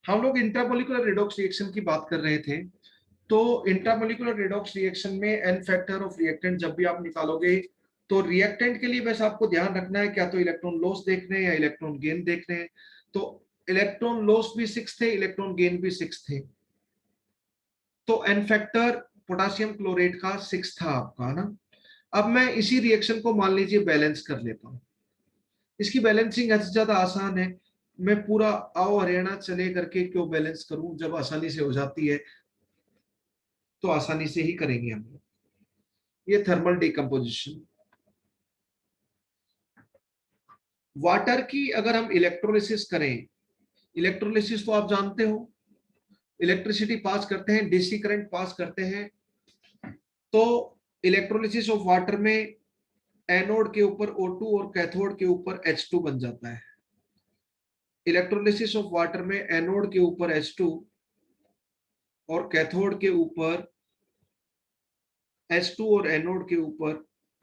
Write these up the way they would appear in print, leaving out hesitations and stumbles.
हम लोग intramolecular redox reaction की बात कर रहे थे। तो इंट्रामोलिकुलर रिडॉक्स रिएक्शन में एन फैक्टर ऑफ रिएक्टेंट जब भी आप निकालोगे तो रिएक्टेंट के लिए बस आपको ध्यान रखना है क्या तो इलेक्ट्रॉन लॉस देखने हैं या इलेक्ट्रॉन गेन देखने हैं। तो इलेक्ट्रॉन लॉस भी 6 थे, इलेक्ट्रॉन गेन भी 6 थे। तो एन फैक्टर पोटासियम क्लोरेट का 6 था आपका ना। अब मैं इसी रिएक्शन को मान लीजिए बैलेंस कर लेता हूं। इसकी बैलेंसिंग ऐसे ज्यादा आसान है। मैं पूरा आओ हरियाणा चले करके क्यों बैलेंस करूं, जब आसानी से हो जाती है तो आसानी से ही करेंगे हम लोग। ये थर्मल डिकम्पोजिशन। वाटर की अगर हम इलेक्ट्रोलिसिस करें, इलेक्ट्रोलिसिस तो आप जानते हो, इलेक्ट्रिसिटी पास करते हैं, डीसी करंट पास करते हैं। तो इलेक्ट्रोलिसिस ऑफ वाटर में एनोड के ऊपर O2 और कैथोड के ऊपर H2 बन जाता है। इलेक्ट्रोलिसिस ऑफ वाटर में एनोड के ऊपर H2 और कैथोड के ऊपर H2 और एनोड के ऊपर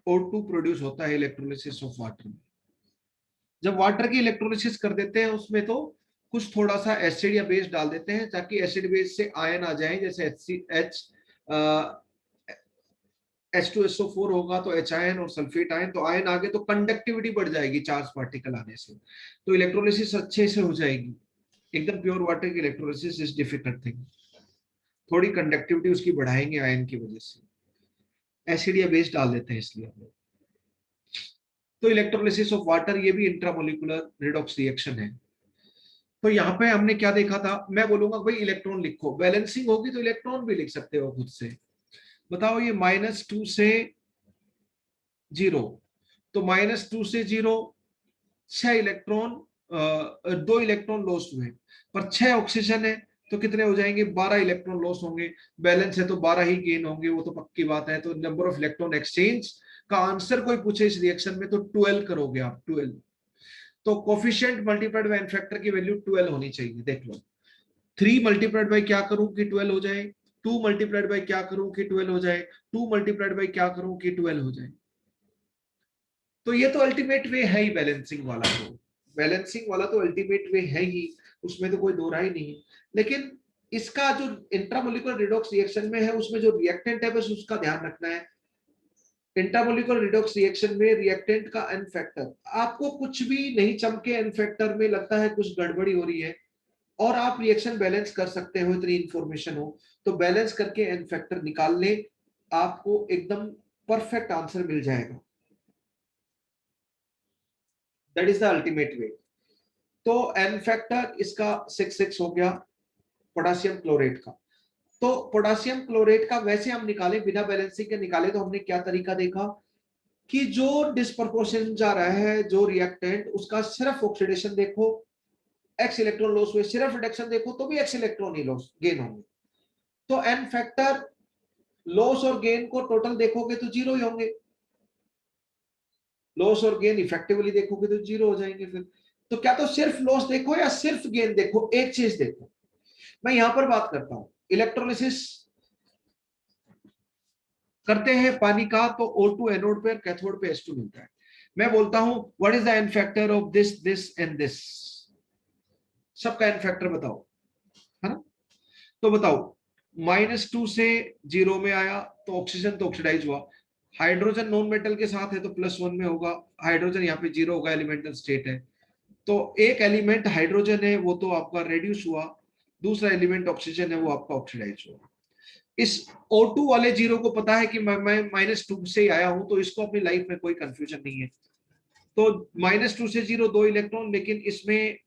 O2 प्रोड्यूस होता है इलेक्ट्रोलिसिस ऑफ वाटर में। जब वाटर की इलेक्ट्रोलिसिस कर देते हैं उसमें तो कुछ थोड़ा सा एसिड या बेस डाल देते हैं ताकि एसिड बेस से आयन आ जाए, जैसे H2SO4 होगा तो H आयन और सल्फेट आयन, तो आयन आगे तो कंडक्टिविटी बढ़ जाएगी चार्ज पार्टिकल आने से, तो इलेक्ट्रोलिसिस अच्छे से हो जाएगी। एकदम प्योर वाटर की इलेक्ट्रोलिसिस इज डिफिकल्ट थिंग, थोड़ी कंडक्टिविटी उसकी बढ़ाएंगे आयन की वजह से, एसिड या बेस डाल देते हैं इसलिए हम लोग। तो इलेक्ट्रोलिसिस ऑफ वाटर ये भी इंट्रामोलिकुलर रिडॉक्स रिएक्शन है। तो यहाँ पे हमने क्या देखा था, मैं बोलूंगा भाई इलेक्ट्रॉन लिखो, बैलेंसिंग होगी तो इलेक्ट्रॉन भी लिख सकते हो खुद से। बताओ ये -2 से 0, तो -2 से 0 6 इलेक्ट्रॉन, 2 इलेक्ट्रॉन लॉस हुए, पर 6 ऑक्सीजन है तो कितने हो जाएंगे, 12 इलेक्ट्रॉन लॉस होंगे। बैलेंस है तो 12 ही गेन होंगे, वो तो पक्की बात है। तो नंबर ऑफ इलेक्ट्रॉन एक्सचेंज का आंसर कोई पूछे इस रिएक्शन में तो 12 करोगे आप, 12। तो coefficient multiplied by N factor की वैल्यू 12 होनी चाहिए, देख लो। 3 मल्टीप्लाइड बाय क्या करूं कि 12 हो जाए, 2 मल्टीप्लाइड बाय क्या करूं कि 12 हो जाए, 2 मल्टीप्लाइड बाय क्या करूं कि 12 हो जाए। तो ये तो अल्टीमेट वे है ही बैलेंसिंग वाला, तो बैलेंसिंग वाला तो अल्टीमेट वे है ही, उसमें तो कोई दो राय नहीं है। लेकिन इसका जो इंट्रामोलिकुलर रिडॉक्स रिएक्शन में है उसमें जो रिएक्टेंट है बस उसका ध्यान रखना है। इंट्रामोलिकुलर रिडॉक्स रिएक्शन में रिएक्टेंट का एन फैक्टर, आपको कुछ भी नहीं चमके एन फैक्टर में लगता है कुछ गड़बड़ी हो रही है और आप रिएक्शन बैलेंस कर सकते हो, इतनी इंफॉर्मेशन हो तो बैलेंस करके एन फैक्टर निकाल ले, आपको एकदम परफेक्ट आंसर मिल जाएगा। दैट इज द अल्टीमेट वे। तो एन फैक्टर इसका 6 हो गया पोटासियम क्लोरेट का। तो पोटासियम क्लोरेट का वैसे हम निकाले बिना बैलेंसिंग के निकाले तो हमने क्या तरीका देखा कि जो डिस्प्रपोर्शन जा रहा है जो रिएक्टेंट उसका सिर्फ ऑक्सीडेशन देखो, एक्स इलेक्ट्रॉन लॉस हुए, सिर्फ रिडक्शन देखो तो भी एक्स इलेक्ट्रॉन ही लॉस गेन होंगे। तो एन फैक्टर लॉस और गेन को टोटल देखोगे तो जीरो ही होंगे, लॉस और गेन इफेक्टिवली देखोगे तो जीरो हो जाएंगे फिर। तो क्या तो सिर्फ लॉस देखो या सिर्फ गेन देखो, एक चीज देखो। मैं यहां पर बात करता हूं, इलेक्ट्रोलिसिस करते हैं पानी का तो O2 एनोड पे कैथोड पे H2 मिलता है। मैं बोलता हूं what is the N factor of this this and this, सबका एन फैक्टर बताओ, है ना। तो बताओ -2 से 0 में आया तो ऑक्सीजन तो ऑक्सीडाइज हुआ, हाइड्रोजन नॉन मेटल के साथ है तो +1 में होगा, हाइड्रोजन यहाँ पे 0 होगा, एलिमेंटल स्टेट है। तो एक एलिमेंट हाइड्रोजन है वो तो आपका रेड्यूस हुआ, दूसरा एलिमेंट ऑक्सीजन है वो आपका ऑक्सीडाइज हुआ। इस O2 वाले 0 को पता है कि मैं -2 से ही आया हूं तो इसको अपनी लाइफ में कोई कंफ्यूजन नहीं है। तो -2 से 0 2 इलेक्ट्रॉन, लेकिन इसमें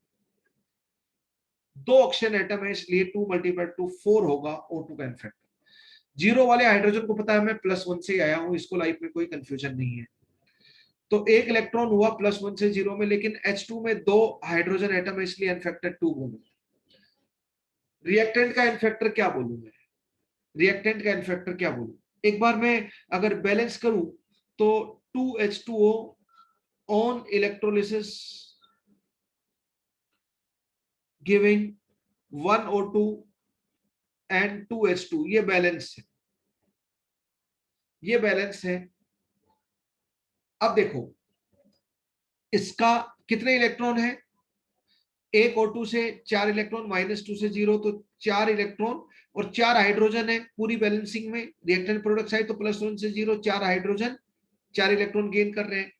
2 ऑक्सीजन एटम है इसलिए 2 × 2 4 होगा O2 का इनफैक्ट। 0 वाले हाइड्रोजन को पता है मैं +1 से ही आया हूं, इसको लाइफ में कोई कंफ्यूजन नहीं है। तो एक इलेक्ट्रॉन हुआ +1 से 0 में, लेकिन H2 में 2 हाइड्रोजन एटम है इसलिए इनफैक्टर 2 बोलूं। रिएक्टेंट का इनफैक्टर क्या बोलूं मैं, रिएक्टेंट का इनफैक्टर क्या बोलूं, एक बार मैं अगर बैलेंस करूं तो 2H2O on electrolysis giving 1O2 and 2H2, ये बैलेंस है, ये बैलेंस है। अब देखो इसका कितने इलेक्ट्रॉन है, एक O2 से 4 इलेक्ट्रॉन, -2 से 0, तो 4 इलेक्ट्रॉन और 4 हाइड्रोजन है पूरी बैलेंसिंग में। रिएक्टेंट प्रोडक्ट साइड तो +1 से 0, 4 हाइड्रोजन 4 इलेक्ट्रॉन गेन कर रहे हैं।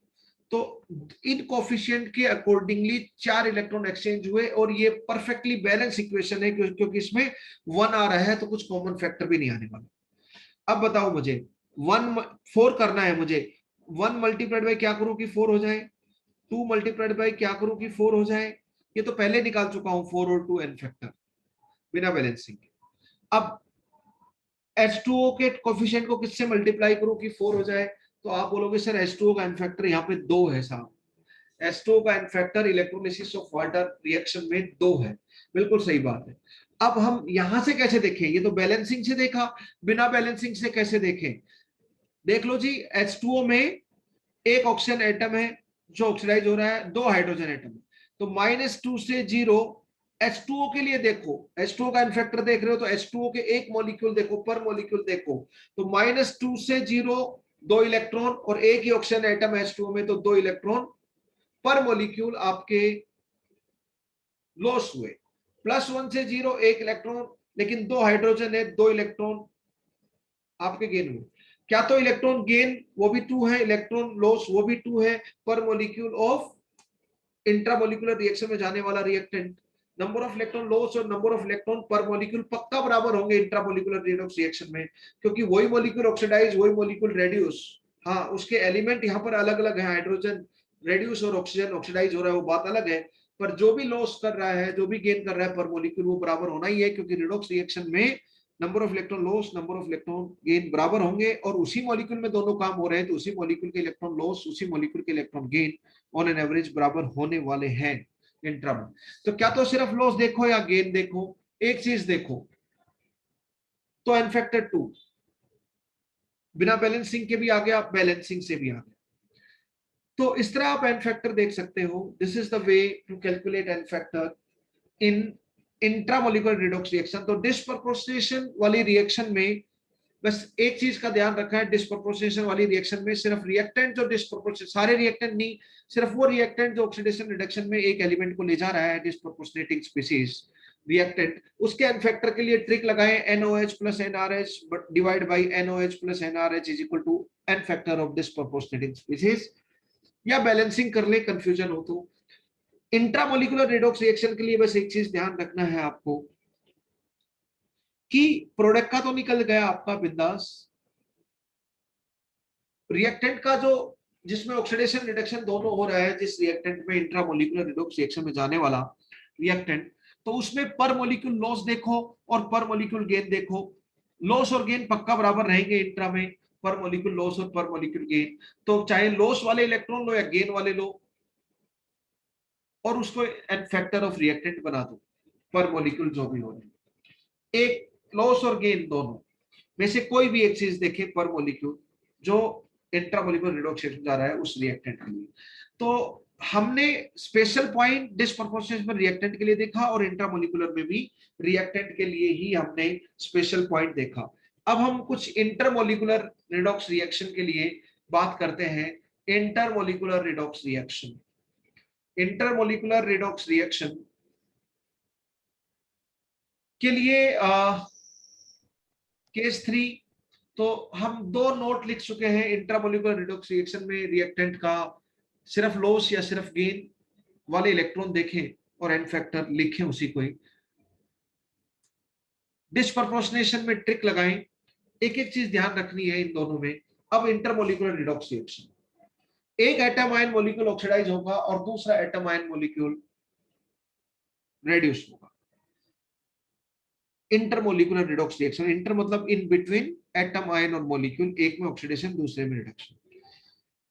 तो इन कोफिशिएंट के अकॉर्डिंगली 4 इलेक्ट्रॉन एक्सचेंज हुए और ये परफेक्टली बैलेंस इक्वेशन है, क्योंकि इसमें 1 आ रहा है तो कुछ कॉमन फैक्टर भी नहीं आने वाला। अब बताओ मुझे 4 करना है मुझे, 1 मल्टीप्लाइड बाई क्या करूं कि 4 हो जाए, 2 मल्टीप्लाइड बाई क्या करूं कि 4 हो जाए। ये तो पहले निकाल चुका हूं 4 और 2 एन फैक्टर बिना बैलेंसिंग के। अब H2O के कोफिशिएंट को किससे मल्टीप्लाई करूं कि 4 हो जाए, तो आप बोलोगे सर H2O का एन फैक्टर यहाँ पे 2 है साहब। H2O का N factor electrolysis of water reaction में 2 है, बिल्कुल सही बात है। अब हम यहां से कैसे देखें, ये तो बैलेंसिंग से देखा, बिना बैलेंसिंग से कैसे देखें। देख लो जी, H2O में एक ऑक्सीजन एटम है जो ऑक्सीडाइज हो रहा है, 2 हाइड्रोजन एटम है, तो -2 से 0। H2O के लिए देखो, H2O का इनफैक्टर देख रहे हो तो H2O के एक मॉलिक्यूल देखो, पर मॉलिक्यूल देखो, तो -2 से 0 2 इलेक्ट्रॉन, और एक ही ऑक्सीजन एटम H2O में तो 2 इलेक्ट्रॉन पर मॉलिक्यूल आपके लॉस हुए। +1 से 0 1 इलेक्ट्रॉन, लेकिन 2 हाइड्रोजन है, 2 इलेक्ट्रॉन आपके गेन हुए। क्या तो इलेक्ट्रॉन गेन वो भी 2 है, इलेक्ट्रॉन लॉस वो भी 2 है, पर मॉलिक्यूल ऑफ इंट्रामोलिकुलर रिएक्शन में जाने वाला reactant, number of electron loss और नंबर ऑफ इलेक्ट्रॉन पर मॉलिक्यूल पक्का बराबर होंगे इंट्रामोलिकुलर रिडॉक्स रिएक्शन में, क्योंकि वही मॉलिक्यूल ऑक्सीडाइज वही मॉलिक्यूल रेड्यूस। हाँ, उसके एलिमेंट यहाँ पर अलग अलग है, हाइड्रोजन रेड्यूस और ऑक्सीजन ऑक्सीडाइज हो रहा है, वो बात अलग है, पर जो भी लॉस कर रहा है, जो भी गेन कर रहा है पर मॉलिक्यूल, वो बराबर होना ही है, क्योंकि रिडॉक्स रिएक्शन में number of electron loss number of electron gain बराबर होंगे, और उसी मॉलिक्यूल में दोनों काम हो रहे हैं, तो उसी मॉलिक्यूल के इलेक्ट्रॉन लॉस उसी मॉलिक्यूल के electron gain on an average बराबर होने वाले हैं इंट्रा में। तो क्या तो सिर्फ लॉस देखो या गेन देखो, एक चीज देखो, तो एन फैक्टर 2 बिना बैलेंसिंग के भी आ गया, बैलेंसिंग से भी आ गया। तो इस तरह आप एन फैक्टर देख सकते हो। This is the way to calculate N factor in intramolecular redox reaction. तो डिस्प्रपोर्शनेशन वाली रिएक्शन में बस एक चीज का ध्यान रखा है, डिस्प्रपोर्शनेशन वाली रिएक्शन में सिर्फ रिएक्टेंट जो डिस्प्रपोर्शनेट, सारे रिएक्टेंट नहीं, सिर्फ वो रिएक्टेंट जो ऑक्सीडेशन रिडक्शन में एक एलिमेंट को ले जा रहा है, डिस्प्रपोर्शनेटिंग स्पीसीज रिएक्टेंट, उसके एन फैक्टर के लिए ट्रिक लगाएं, NOH plus NRH divide by NOH plus NRH is equal to n factor of disproportionating species, या बैलेंसिंग कर ले कंफ्यूजन हो तो। इंट्रामोलिकुलर रिडॉक्स रिएक्शन के लिए बस एक चीज ध्यान रखना है आपको कि प्रोडक्ट का तो निकल गया आपका बिंदास, रिएक्टेंट का जो जिसमें ऑक्सीडेशन रिडक्शन दोनों हो रहा है, जिस रिएक्टेंट में इंट्रामोलिकुलर रिडॉक्स रिएक्शन में जाने वाला रिएक्टेंट, तो उसमें पर मॉलिक्यूल लॉस देखो और पर मॉलिक्यूल गेन देखो। लॉस और गेन पक्का बराबर रहेंगे इंट्रा में, पर मॉलिक्यूल लॉस और पर मॉलिक्यूल गेन, तो चाहे लॉस वाले इलेक्ट्रॉन लो या गेन वाले लो, और उसको एन फैक्टर ऑफ रिएक्टेंट बना दो, पर मॉलिक्यूल जो भी हो रहे, एक लॉस और गेन दोनों में से कोई भी एक चीज देखें पर मॉलिक्यूल जो इंट्रामोलिकुलर रिडॉक्स रिएक्शन जा रहा है उस रिएक्टेंट के लिए। तो हमने स्पेशल पॉइंट डिस्प्रपोर्शनेशन में रिएक्टेंट के लिए देखा, और इंट्रामोलिकुलर में भी रिएक्टेंट के लिए ही हमने स्पेशल पॉइंट देखा। अब हम कुछ इंटरमोलिकुलर रिडॉक्स रिएक्शन के लिए बात करते हैं। Intermolecular redox reaction, intermolecular redox reaction के लिए केस 3, तो हम 2 नोट लिख चुके हैं। इंट्रामोलिकुलर रिडॉक्स रिएक्शन में रिएक्टेंट का सिर्फ लॉस या सिर्फ गेन वाले इलेक्ट्रॉन देखें और एन फैक्टर लिखें उसी को ही। डिस्प्रपोर्शनेशन में ट्रिक लगाएं, एक एक चीज ध्यान रखनी है इन दोनों में। अब इंटरमोलिकुलर रिडॉक्स रिएक्शन, एक एटम आयन मॉलिक्यूल ऑक्सीडाइज होगा और दूसरा एटम आयन मॉलिक्यूल रेड्यूस होगा। इंटरमोलिकुलर रिडॉक्स रिएक्शन, इंटर मतलब इन बिटवीन एटम आयन और मॉलिक्यूल, एक में ऑक्सीडेशन दूसरे में रिडक्शन।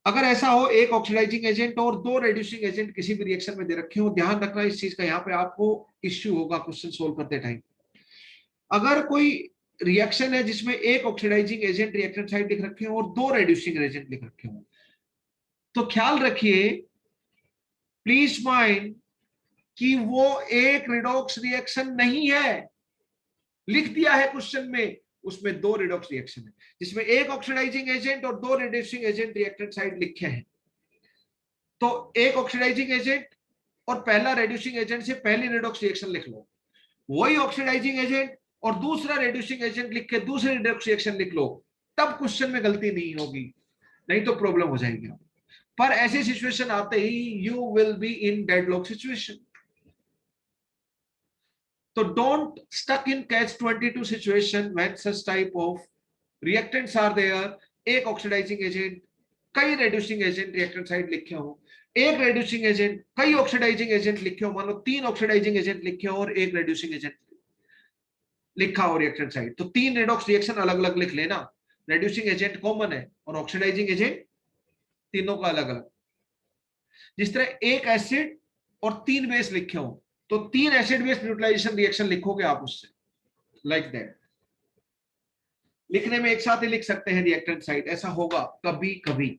अगर ऐसा हो एक ऑक्सीडाइजिंग एजेंट और 2 रेड्यूसिंग एजेंट किसी भी रिएक्शन में दे रखे हो, ध्यान रखना इस चीज का, यहाँ पे आपको इश्यू होगा क्वेश्चन सोल्व करते टाइम। अगर कोई रिएक्शन है जिसमें एक ऑक्सीडाइजिंग एजेंट रिएक्शन साइड लिख रखे हो और 2 रेड्यूसिंग एजेंट लिख रखे हो, तो ख्याल रखिए, प्लीज माइंड, कि वो एक रिडॉक्स रिएक्शन नहीं है। लिख दिया है क्वेश्चन में, उसमें 2 रिडॉक्स रिएक्शन है, जिसमें एक ऑक्सीडाइजिंग एजेंट और 2 रेड्यूसिंग एजेंट रिएक्टेंट साइड लिखे हैं। तो एक ऑक्सीडाइजिंग एजेंट और पहला रेड्यूसिंग एजेंट से पहली रेडॉक्स रिएक्शन लिख लो, वही ऑक्सीडाइजिंग एजेंट और दूसरा रेड्यूसिंग एजेंट लिख के दूसरी रेडॉक्स रिएक्शन लिख लो, तब क्वेश्चन में गलती नहीं होगी, नहीं तो प्रॉब्लम हो जाएगी। पर ऐसी सिचुएशन आते ही you will be in deadlock situation. तो don't stuck in catch 22 situation when such type of reactants are there, एक ऑक्सीडाइजिंग एजेंट कई रेड्यूसिंग एजेंट रिएक्टेंट साइड लिखे हो, एक रेड्यूसिंग एजेंट कई ऑक्सीडाइजिंग एजेंट लिखे हो, मान लो 3 ऑक्सीडाइजिंग एजेंट लिखे हो और एक रेड्यूसिंग एजेंट लिखा हो रिएक्टेंट साइड, तो 3 रेडॉक्स रिएक्शन अलग अलग लिख लेना, रेड्यूसिंग एजेंट कॉमन है और ऑक्सीडाइजिंग एजेंट तीनों का अलग अलग। जिस तरह एक एसिड और 3 बेस लिखे हो, तो 3 एसिड बेस न्यूट्रलाइजेशन रिएक्शन लिखोगे आप उससे, लाइक दैट। लिखने में एक साथ ही लिख सकते हैं रिएक्टेंट साइड, ऐसा होगा कभी कभी।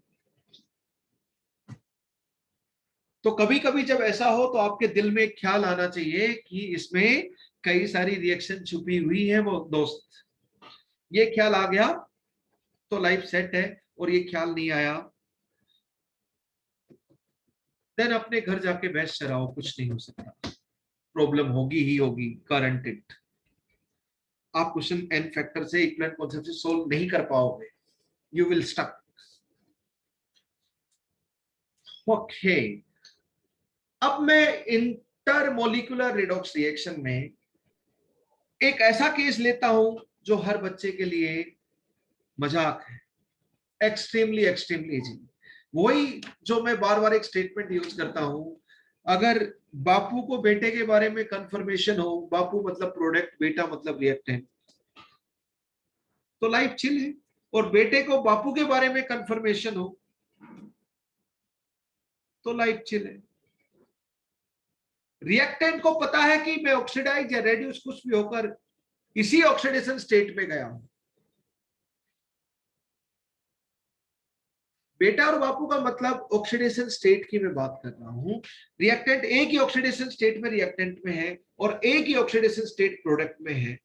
तो कभी कभी जब ऐसा हो तो आपके दिल में एक ख्याल आना चाहिए कि इसमें कई सारी रिएक्शन छुपी हुई है वो दोस्त। ये ख्याल आ गया तो लाइफ सेट है, और ये ख्याल नहीं आया देन अपने घर जाके बहस चलाओ, कुछ नहीं हो सकता, प्रॉब्लम होगी ही होगी, गारंटेड। आप क्वेश्चन एन फैक्टर से इक्विवेलेंट कॉन्सेप्ट से सोल्व नहीं कर पाओगे, यू विल स्टक। ओके, अब मैं इंटरमोलिकुलर रिडॉक्स रिएक्शन में एक ऐसा केस लेता हूं जो हर बच्चे के लिए मजाक है, एक्सट्रीमली एक्सट्रीमली इजी। वही जो मैं बार बार एक स्टेटमेंट यूज करता हूं, अगर बापू को बेटे के बारे में कंफर्मेशन हो, बापू मतलब प्रोडक्ट, बेटा मतलब रिएक्टेंट, तो लाइफ चिल है। और बेटे को बापू के बारे में कंफर्मेशन हो तो लाइफ चिल है। रिएक्टेंट को पता है कि मैं ऑक्सीडाइज या रेड्यूस कुछ भी होकर इसी ऑक्सीडेशन स्टेट में गया हूं। बेटा और बापू का मतलब ऑक्सीडेशन स्टेट की मैं बात कर रहा हूं। रिएक्टेंट एक ही ऑक्सीडेशन स्टेट में रिएक्टेंट में है और एक ही ऑक्सीडेशन स्टेट प्रोडक्ट में है।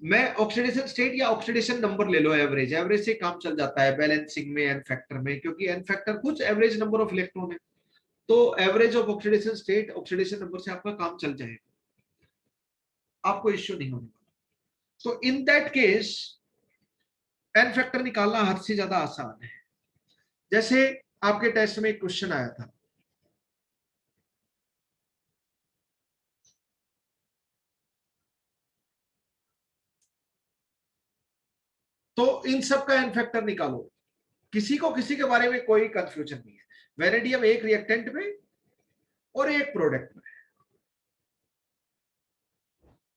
मैं ऑक्सीडेशन स्टेट या ऑक्सीडेशन नंबर ले लो, एवरेज, एवरेज से काम चल जाता है बैलेंसिंग में, एन फैक्टर में, क्योंकि एन फैक्टर कुछ एवरेज नंबर ऑफ इलेक्ट्रॉन है, तो average of oxidation state oxidation number से आपका काम चल जाएगा, आपको इश्यू नहीं होगा। तो in that case N factor निकालना हद से ज्यादा आसान है। जैसे आपके टेस्ट में एक क्वेश्चन आया था, तो इन सब का एन फैक्टर निकालो, किसी को किसी के बारे में कोई कंफ्यूजन नहीं है। वेनेडियम एक रिएक्टेंट में और एक प्रोडक्ट में,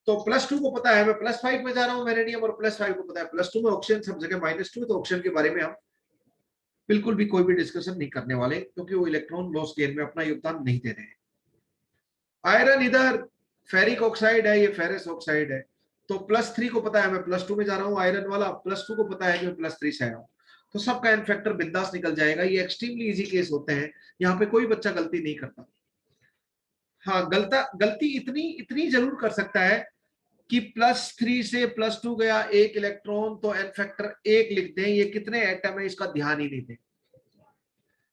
तो +2 को पता है मैं +5 में जा रहा हूं वेनेडियम, और +5 को पता है +2 में ऑक्सीजन, सब जगह -2, तो ऑक्सीजन के बारे में हम बिल्कुल भी कोई भी डिस्कशन नहीं करने वाले, क्योंकि वो इलेक्ट्रॉन लॉस गेन में अपना योगदान नहीं दे रहे हैं। आयरन इधर फेरिक ऑक्साइड है, ये फेरस ऑक्साइड है, तो +3 को पता है मैं +2 में जा रहा हूँ आयरन वाला, +2 को पता है कि मैं +3 से आया हूँ, तो सबका एन फैक्टर बिंदास निकल जाएगा। ये एक्सट्रीमली इजी केस होते हैं, यहाँ पे कोई बच्चा गलती नहीं करता। हाँ, गलती इतनी इतनी जरूर कर सकता है कि +3 से +2 गया एक इलेक्ट्रॉन, तो एन फैक्टर 1 लिख दें, ये कितने एटम है इसका ध्यान ही नहीं दें,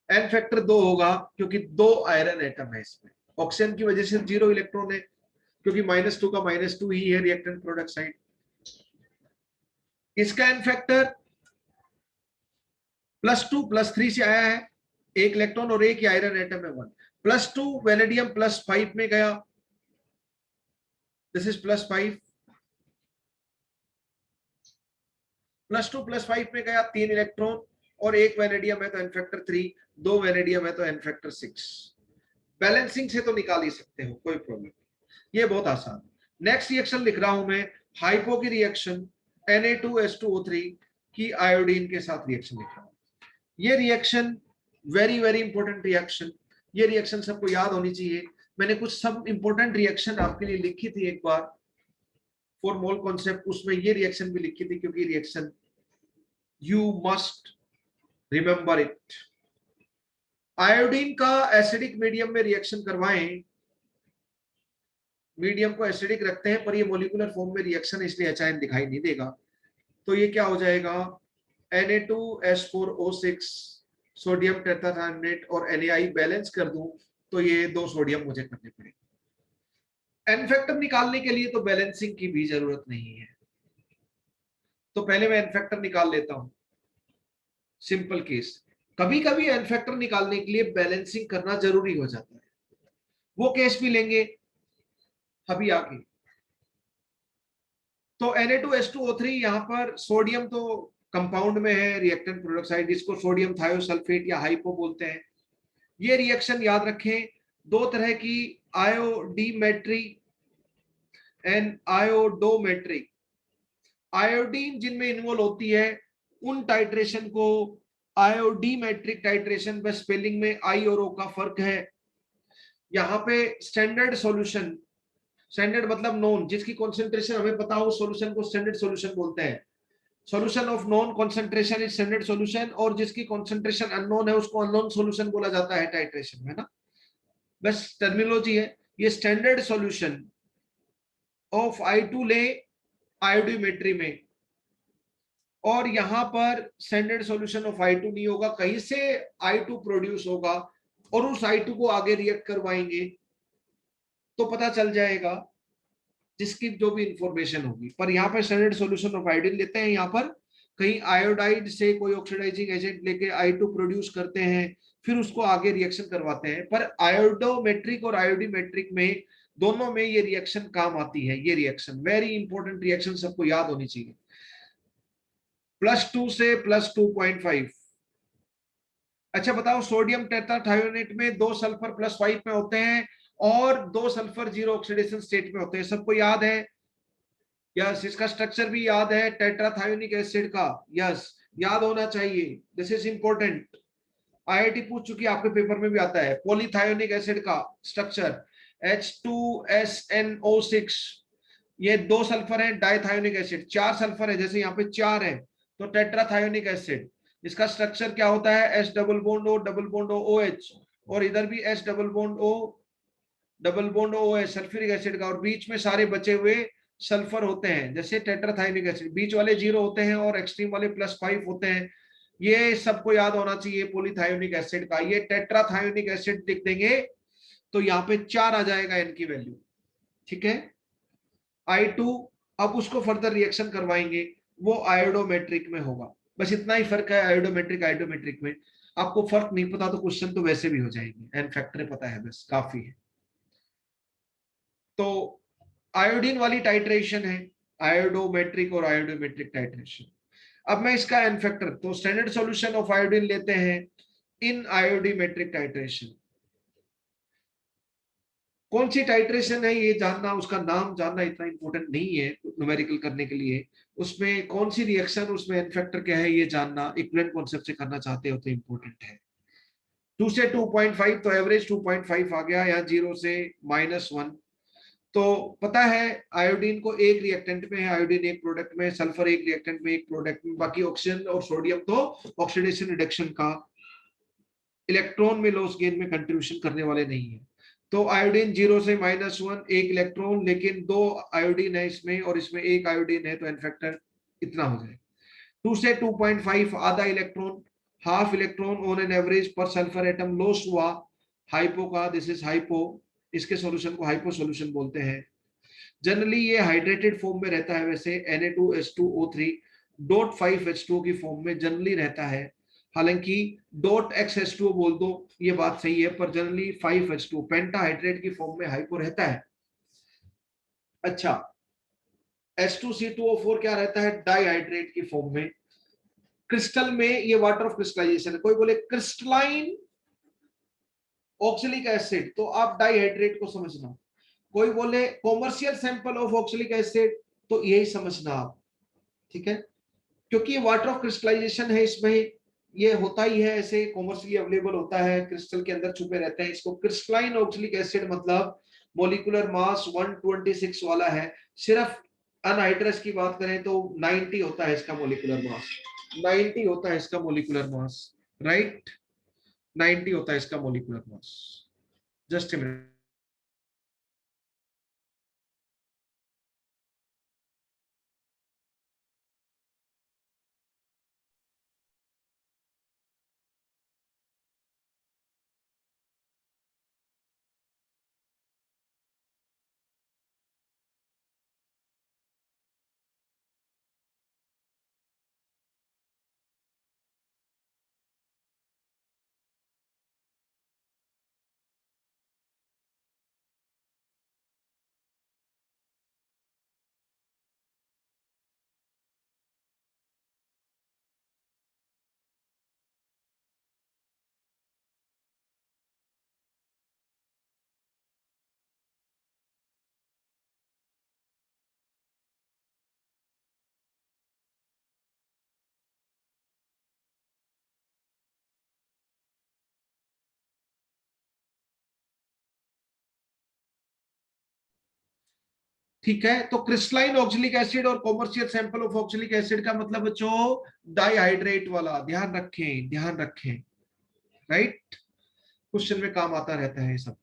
एन फैक्टर 2 होगा क्योंकि 2 आयरन एटम है इसमें, ऑक्सीजन की वजह से 0 इलेक्ट्रॉन है, क्योंकि -2 का -2 ही है रिएक्टेंट प्रोडक्ट साइड। इसका एन फैक्टर +2 +3 से आया है, एक इलेक्ट्रॉन और एक ही आयरन एटम है 1, +2 वेनेडियम +5 में गया, दिस इज +5, +2 +5 में गया 3 इलेक्ट्रॉन और एक वेनेडियम है तो एन फैक्टर 3, 2 वेनेडियम है तो एन फैक्टर 6। बैलेंसिंग से तो निकाल ही सकते हो, कोई प्रॉब्लम, ये बहुत आसान। नेक्स्ट रिएक्शन लिख रहा हूं मैं, हाइपो की रिएक्शन, Na2H2O3 की आयोडीन के साथ रिएक्शन लिख रहा हूं। ये reaction very very important reaction, ये रिएक्शन सबको याद होनी चाहिए। मैंने कुछ सब इंपॉर्टेंट रिएक्शन आपके लिए लिखी थी एक बार फॉर मोल कॉन्सेप्ट, उसमें ये रिएक्शन भी लिखी थी, क्योंकि reaction you must remember it. Iodine का एसिडिक मीडियम में रिएक्शन करवाएं, मीडियम को एसिडिक रखते हैं पर ये मोलिकुलर फॉर्म में रिएक्शन, इसलिए एच दिखाई नहीं देगा, तो ये क्या हो जाएगा, Na2H4O6 सोडियम टेट्राथायोनेट और Na बैलेंस कर दूं तो ये 2 सोडियम मुझे करने पड़ेंगे। एन फैक्टर निकालने के लिए तो बैलेंसिंग की भी जरूरत नहीं है, तो पहले मैं एन फैक्टर निकाल लेता हूं। सिंपल केस, कभी कभी एन फैक्टर निकालने के लिए बैलेंसिंग करना जरूरी हो जाता है, वो केस भी लेंगे अभी आगे। तो Na2H2O3, यहां पर सोडियम तो कंपाउंड में है, रिएक्टेंट प्रोडक्ट साइड, इसको सोडियम थायोसल्फेट या हाइपो बोलते हैं। ये रिएक्शन याद रखें, दो तरह की, आयोडीमेट्री एंड आयोडोमेट्रिक। आयोडीन जिनमें इन्वॉल्व होती है उन टाइट्रेशन को आयोडीमेट्रिक टाइट्रेशन, बस स्पेलिंग में आई और ओ का फर्क है। यहाँ पे स्टैंडर्ड सॉल्यूशन, स्टैंडर्ड मतलब नोन, जिसकी कॉन्सेंट्रेशन हमें पता हो सॉल्यूशन को स्टैंडर्ड सॉल्यूशन बोलते हैं। Solution of non concentration is standard solution, और जिसकी कॉन्सेंट्रेशन अननोन है उसको अननोन सॉल्यूशन बोला जाता है टाइट्रेशन में ना, बस टर्मिनोलॉजी है। ये स्टैंडर्ड सॉल्यूशन ऑफ I2 ले आयोडोमेट्री में, और यहां पर स्टैंडर्ड सॉल्यूशन ऑफ I2 नहीं होगा, कहीं से I2 प्रोड्यूस होगा और उस I2 को आगे रिएक्ट करवाएंगे तो पता चल जाएगा जिसकी जो भी इंफॉर्मेशन होगी। पर यहाँ पर स्टैंडर्ड सॉल्यूशन ऑफ आयोडीन लेते हैं, यहाँ पर कहीं आयोडाइड से कोई ऑक्सीडाइजिंग एजेंट लेके I2 प्रोड्यूस करते हैं, फिर उसको आगे रिएक्शन करवाते हैं। पर आयोडोमेट्रिक और आयोडीमेट्रिक में दोनों में ये रिएक्शन काम आती है। ये रिएक्शन वेरी इंपॉर्टेंट रिएक्शन, सबको याद होनी चाहिए। +2 से +2.5। अच्छा बताओ, सोडियम टेट्राथायोनेट में 2 सल्फर +5 में होते हैं और 2 सल्फर 0 ऑक्सीडेशन स्टेट में होते हैं, सबको याद है? यस, इसका स्ट्रक्चर भी याद है टेट्राथायोनिक एसिड का। यस, याद होना चाहिए, दिस इज इंपॉर्टेंट। आईआईटी पूछ चुकी है, आपके पेपर में भी आता है। पॉलीथायोनिक एसिड का स्ट्रक्चर H2SNO6, ये 2 सल्फर है, डाइथायोनिक एसिड 4 सल्फर है, जैसे यहाँ पे 4 है तो टेट्राथायोनिक एसिड। इसका स्ट्रक्चर क्या होता है? H double bond O double bond O OH, और इधर भी H double bond O double bond OH sulphuric acid का, और बीच में सारे बचे हुए सल्फर होते हैं। जैसे टेट्राथायोनिक एसिड बीच वाले 0 होते हैं और एक्सट्रीम वाले +5 होते हैं। ये सबको याद होना चाहिए पॉलीथायोनिक एसिड का। ये टेट्राथायोनिक एसिड लिख देंगे तो यहाँ पे 4 आ जाएगा इनकी वैल्यू, ठीक है। I2 अब उसको फर्दर रिएक्शन करवाएंगे, वो आयोडोमेट्रिक में होगा। बस इतना ही फर्क है आयोडोमेट्रिक आयोडोमेट्रिक में। आपको फर्क नहीं पता तो क्वेश्चन तो वैसे भी हो जाएंगे, एन फैक्टर पता है बस काफी है। तो आयोडीन वाली टाइट्रेशन है, आयोडोमेट्रिक और आयोडोमेट्रिक टाइट्रेशन। अब मैं इसका एन फैक्टर, तो स्टैंडर्ड सॉल्यूशन ऑफ आयोडीन लेते हैं इन आयोडीमेट्रिक टाइट्रेशन। कौन सी टाइट्रेशन है ये जानना, उसका नाम जानना इतना इंपॉर्टेंट नहीं है न्यूमेरिकल करने के लिए। उसमें कौन सी रिएक्शन, उसमें एन फैक्टर क्या है ये जानना इक्विवेलेंट कॉन्सेप्ट से करना चाहते हो तो इंपॉर्टेंट है। 2 से 2.5, तो एवरेज 2.5 आ गया, या 0 से -1। तो पता है आयोडीन को एक रिएक्टेंट में है, आयोडीन एक प्रोडक्ट में, सल्फर एक रिएक्टेंट में एक प्रोडक्ट में, बाकी ऑक्सीजन और सोडियम तो ऑक्सीडेशन रिडक्शन का, इलेक्ट्रॉन में लॉस गेन में कंट्रीब्यूशन करने वाले नहीं है। तो आयोडीन 0 से -1 एक इलेक्ट्रॉन, लेकिन 2 आयोडीन है इसमें और इसमें एक आयोडीन है, तो एन फैक्टर इतना हो जाए। 2 से 2.5 आधा electron, half electron on an average पर सल्फर एटम लॉस हुआ हाइपो का, दिस इज हाइपो। इसके सॉल्यूशन को हाइपो सॉल्यूशन बोलते हैं। जनरली ये हाइड्रेटेड फॉर्म में रहता है, वैसे Na2H2O3 .5H2O की फॉर्म में जनरली रहता है। हालांकि .XH2O बोल दो ये बात सही है, पर जनरली 5H2 पेंटाहाइड्रेट की फॉर्म में हाइपो रहता है। अच्छा, H2C2O4 क्या रहता है? डाइहाइड्रेट की फॉर्म में। क्रिस्टल में ये वाटर ऑफ क्रिस्टलाइजेशन है। कोई बोले क्रिस्टलाइन ऑक्सैलिक एसिड, तो आप डाइहाइड्रेट को समझना। कोई बोले commercial sample of oxalic acid, तो यही समझना आप, ठीक है। क्योंकि ये वाटर ऑफ क्रिस्टलाइजेशन है, इसमें ये होता ही है, ऐसे कॉमर्शियली अवेलेबल होता है, क्रिस्टल के अंदर छुपे रहते हैं। इसको क्रिस्टलाइन ऑक्सैलिक एसिड मतलब मॉलिक्यूलर मास 126 वाला है। सिर्फ अनहाइड्रस की बात करें तो 90 होता है इसका मॉलिक्यूलर मास, 90 होता है इसका मॉलिक्यूलर मास, राइट। 90 होता है इसका molecular mass. Just a minute. ठीक है, तो क्रिस्टलाइन ऑक्सैलिक एसिड और commercial sample of oxalic acid का मतलब बच्चों डाइहाइड्रेट वाला, ध्यान रखें ध्यान रखें, राइट, क्वेश्चन में काम आता रहता है ये सब।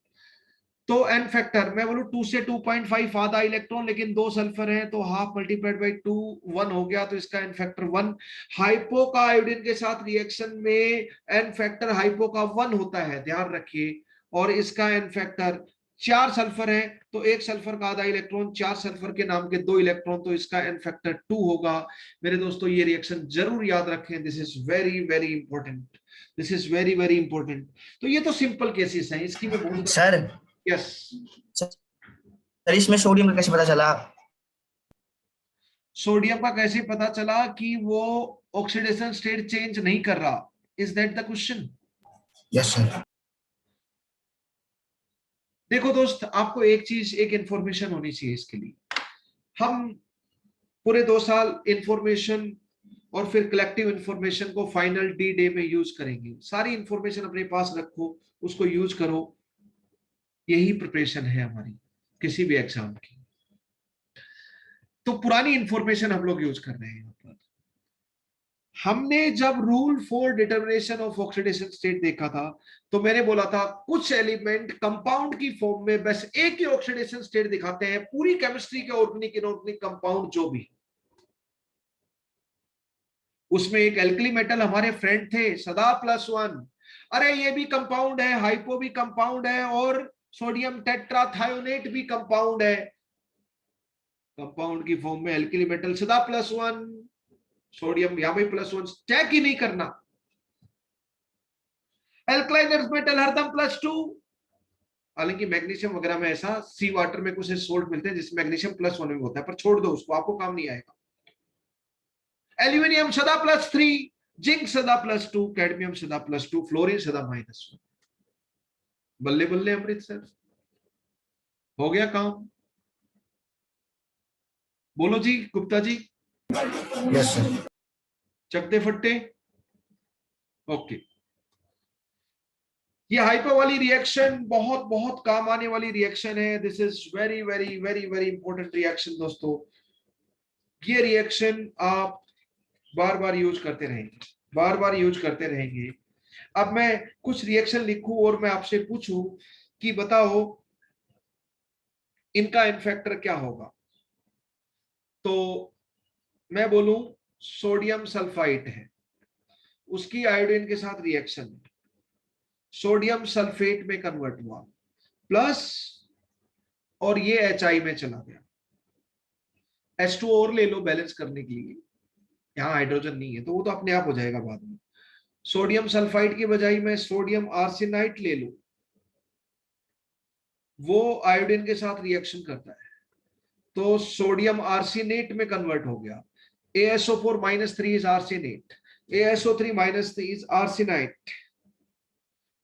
तो एन फैक्टर मैं बोलूं 2 से 2.5 आधा इलेक्ट्रॉन, लेकिन 2 सल्फर है तो हाफ मल्टीप्लाइड बाई 2 1 हो गया, तो इसका एन फैक्टर 1। हाइपो का आयोडीन के साथ रिएक्शन में एन फैक्टर हाइपो का 1 होता है, ध्यान रखिए, और इसका एन फैक्टर 4 सल्फर है तो 1 सल्फर का आधा इलेक्ट्रॉन, 4 सल्फर के नाम के 2 इलेक्ट्रॉन, तो इसका एन फैक्टर 2 होगा। मेरे दोस्तों ये रिएक्शन जरूर याद रखें, this is very very important, this is very very important. तो ये तो सिंपल केसेस हैं, इसकी मैं बहुत सर यस सर इसमें सोडियम का कैसे पता चला? सोडियम का कैसे पता चला कि वो ऑक्सीडेशन स्टेट चेंज नहीं कर रहा, is that the question? Yes sir. देखो दोस्त, आपको एक चीज, एक इंफॉर्मेशन होनी चाहिए इसके लिए। हम पूरे 2 साल इंफॉर्मेशन और फिर कलेक्टिव इंफॉर्मेशन को फाइनल डी डे में यूज करेंगे। सारी इंफॉर्मेशन अपने पास रखो, उसको यूज करो, यही प्रिपरेशन है हमारी किसी भी एग्जाम की। तो पुरानी इंफॉर्मेशन हम लोग यूज कर रहे हैं। हमने जब rule for determination of oxidation state देखा था, तो मैंने बोला था कुछ एलिमेंट कंपाउंड की फॉर्म में बस एक ही ऑक्सीडेशन स्टेट दिखाते हैं, पूरी केमिस्ट्री के ऑर्गेनिक इनऑर्गेनिक कंपाउंड जो भी, उसमें एक एल्कली मेटल हमारे फ्रेंड थे सदा +1, अरे ये भी कंपाउंड है, हाइपो भी कंपाउंड है, और सोडियम टेट्राथायोनेट भी कंपाउंड है। कंपाउंड की फॉर्म में एल्कली मेटल सदा +1, सोडियम यहां भी +1, चेक ही नहीं करना। एल्कलाइन अर्थ मेटल हरदम +2, हालांकि मैग्नीशियम वगैरह में ऐसा सी वाटर में कुछ सोल्ट मिलते हैं जिसमें मैग्नीशियम +1 में होता है, पर छोड़ दो उसको, आपको काम नहीं आएगा। एल्यूमिनियम सदा +3, जिंक सदा +2, कैडमियम सदा +2, फ्लोरीन सदा -1। बल्ले बल्ले अमृतसर, हो गया काम। बोलो जी गुप्ता जी। Yes sir. चकते फट्टे, ओके। ये हाइपो वाली रिएक्शन बहुत बहुत काम आने वाली रिएक्शन है, this is very very very very important reaction दोस्तों। ये रिएक्शन आप बार बार यूज करते रहेंगे, बार बार यूज करते रहेंगे। अब मैं कुछ रिएक्शन लिखूं और मैं आपसे पूछूं कि बताओ इनका इनफैक्टर क्या होगा, तो मैं बोलूं सोडियम सल्फाइड है, उसकी आयोडीन के साथ रिएक्शन है, सोडियम सल्फेट में कन्वर्ट हुआ प्लस, और ये HI में चला गया, H2 और ले लो बैलेंस करने के लिए, यहाँ हाइड्रोजन नहीं है तो वो तो अपने आप हो जाएगा बाद में। सोडियम सल्फाइड की बजाय मैं सोडियम आर्सेनाइट ले लूं, वो आयोडीन के साथ रिएक्शन करता है तो सोडियम आर्सेनेट में कन्वर्ट हो गया, ASO4 -3 is arsenate, ASO3 -3 is arsenite.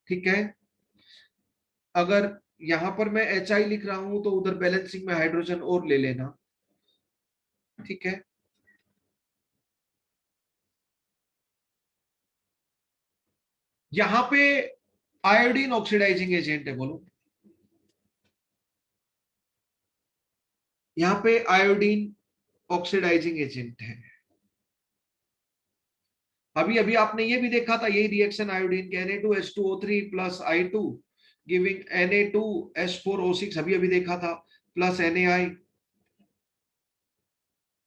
ठीक है, अगर यहां पर मैं HI लिख रहा हूं तो उधर बैलेंसिंग में हाइड्रोजन और ले लेना, ठीक है। यहां पे आयोडीन ऑक्सीडाइजिंग एजेंट है, बोलो यहां पे आयोडीन ऑक्सीडाइजिंग एजेंट है। अभी अभी आपने ये भी देखा था, यही रिएक्शन आयोडीन के Na2H2O3 plus I2 giving Na2H4O6, अभी अभी देखा था, प्लस NaI,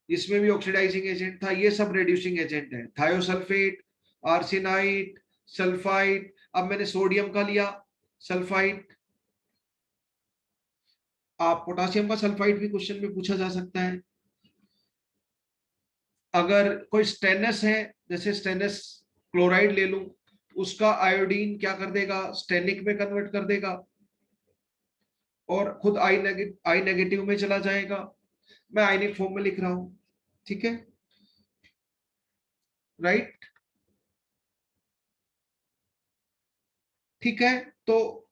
इसमें भी ऑक्सीडाइजिंग एजेंट था। ये सब रिड्यूसिंग एजेंट है, थायोसल्फेट, आर्सेनाइट, सल्फाइड। अब मैंने सोडियम का लिया सल्फाइड, आप पोटासियम का सल्फाइड भी क्वेश्चन में पूछा जा सकता है। अगर कोई स्टेनस है, जैसे स्टेनस क्लोराइड ले लूं, उसका आयोडीन क्या कर देगा, स्टेनिक में कन्वर्ट कर देगा और खुद आई नेगेटिव में चला जाएगा। मैं आयनिक फॉर्म में लिख रहा हूं, ठीक है, राइट, ठीक है। तो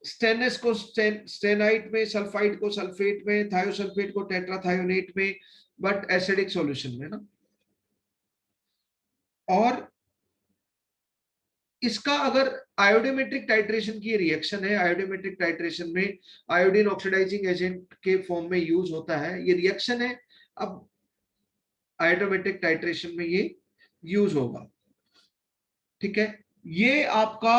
स्टेनस को स्टेनाइट में, सल्फाइड को सल्फेट में, थायोसल्फेट को टेट्राथायोनेट में, बट एसिडिक सॉल्यूशन में ना। और इसका अगर आयोडोमेट्रिक टाइट्रेशन की रिएक्शन है, आयोडोमेट्रिक टाइट्रेशन में आयोडीन ऑक्सीडाइजिंग एजेंट के फॉर्म में यूज होता है, ये रिएक्शन है, अब आयोडोमेट्रिक टाइट्रेशन में ये यूज होगा। ठीक है, ये आपका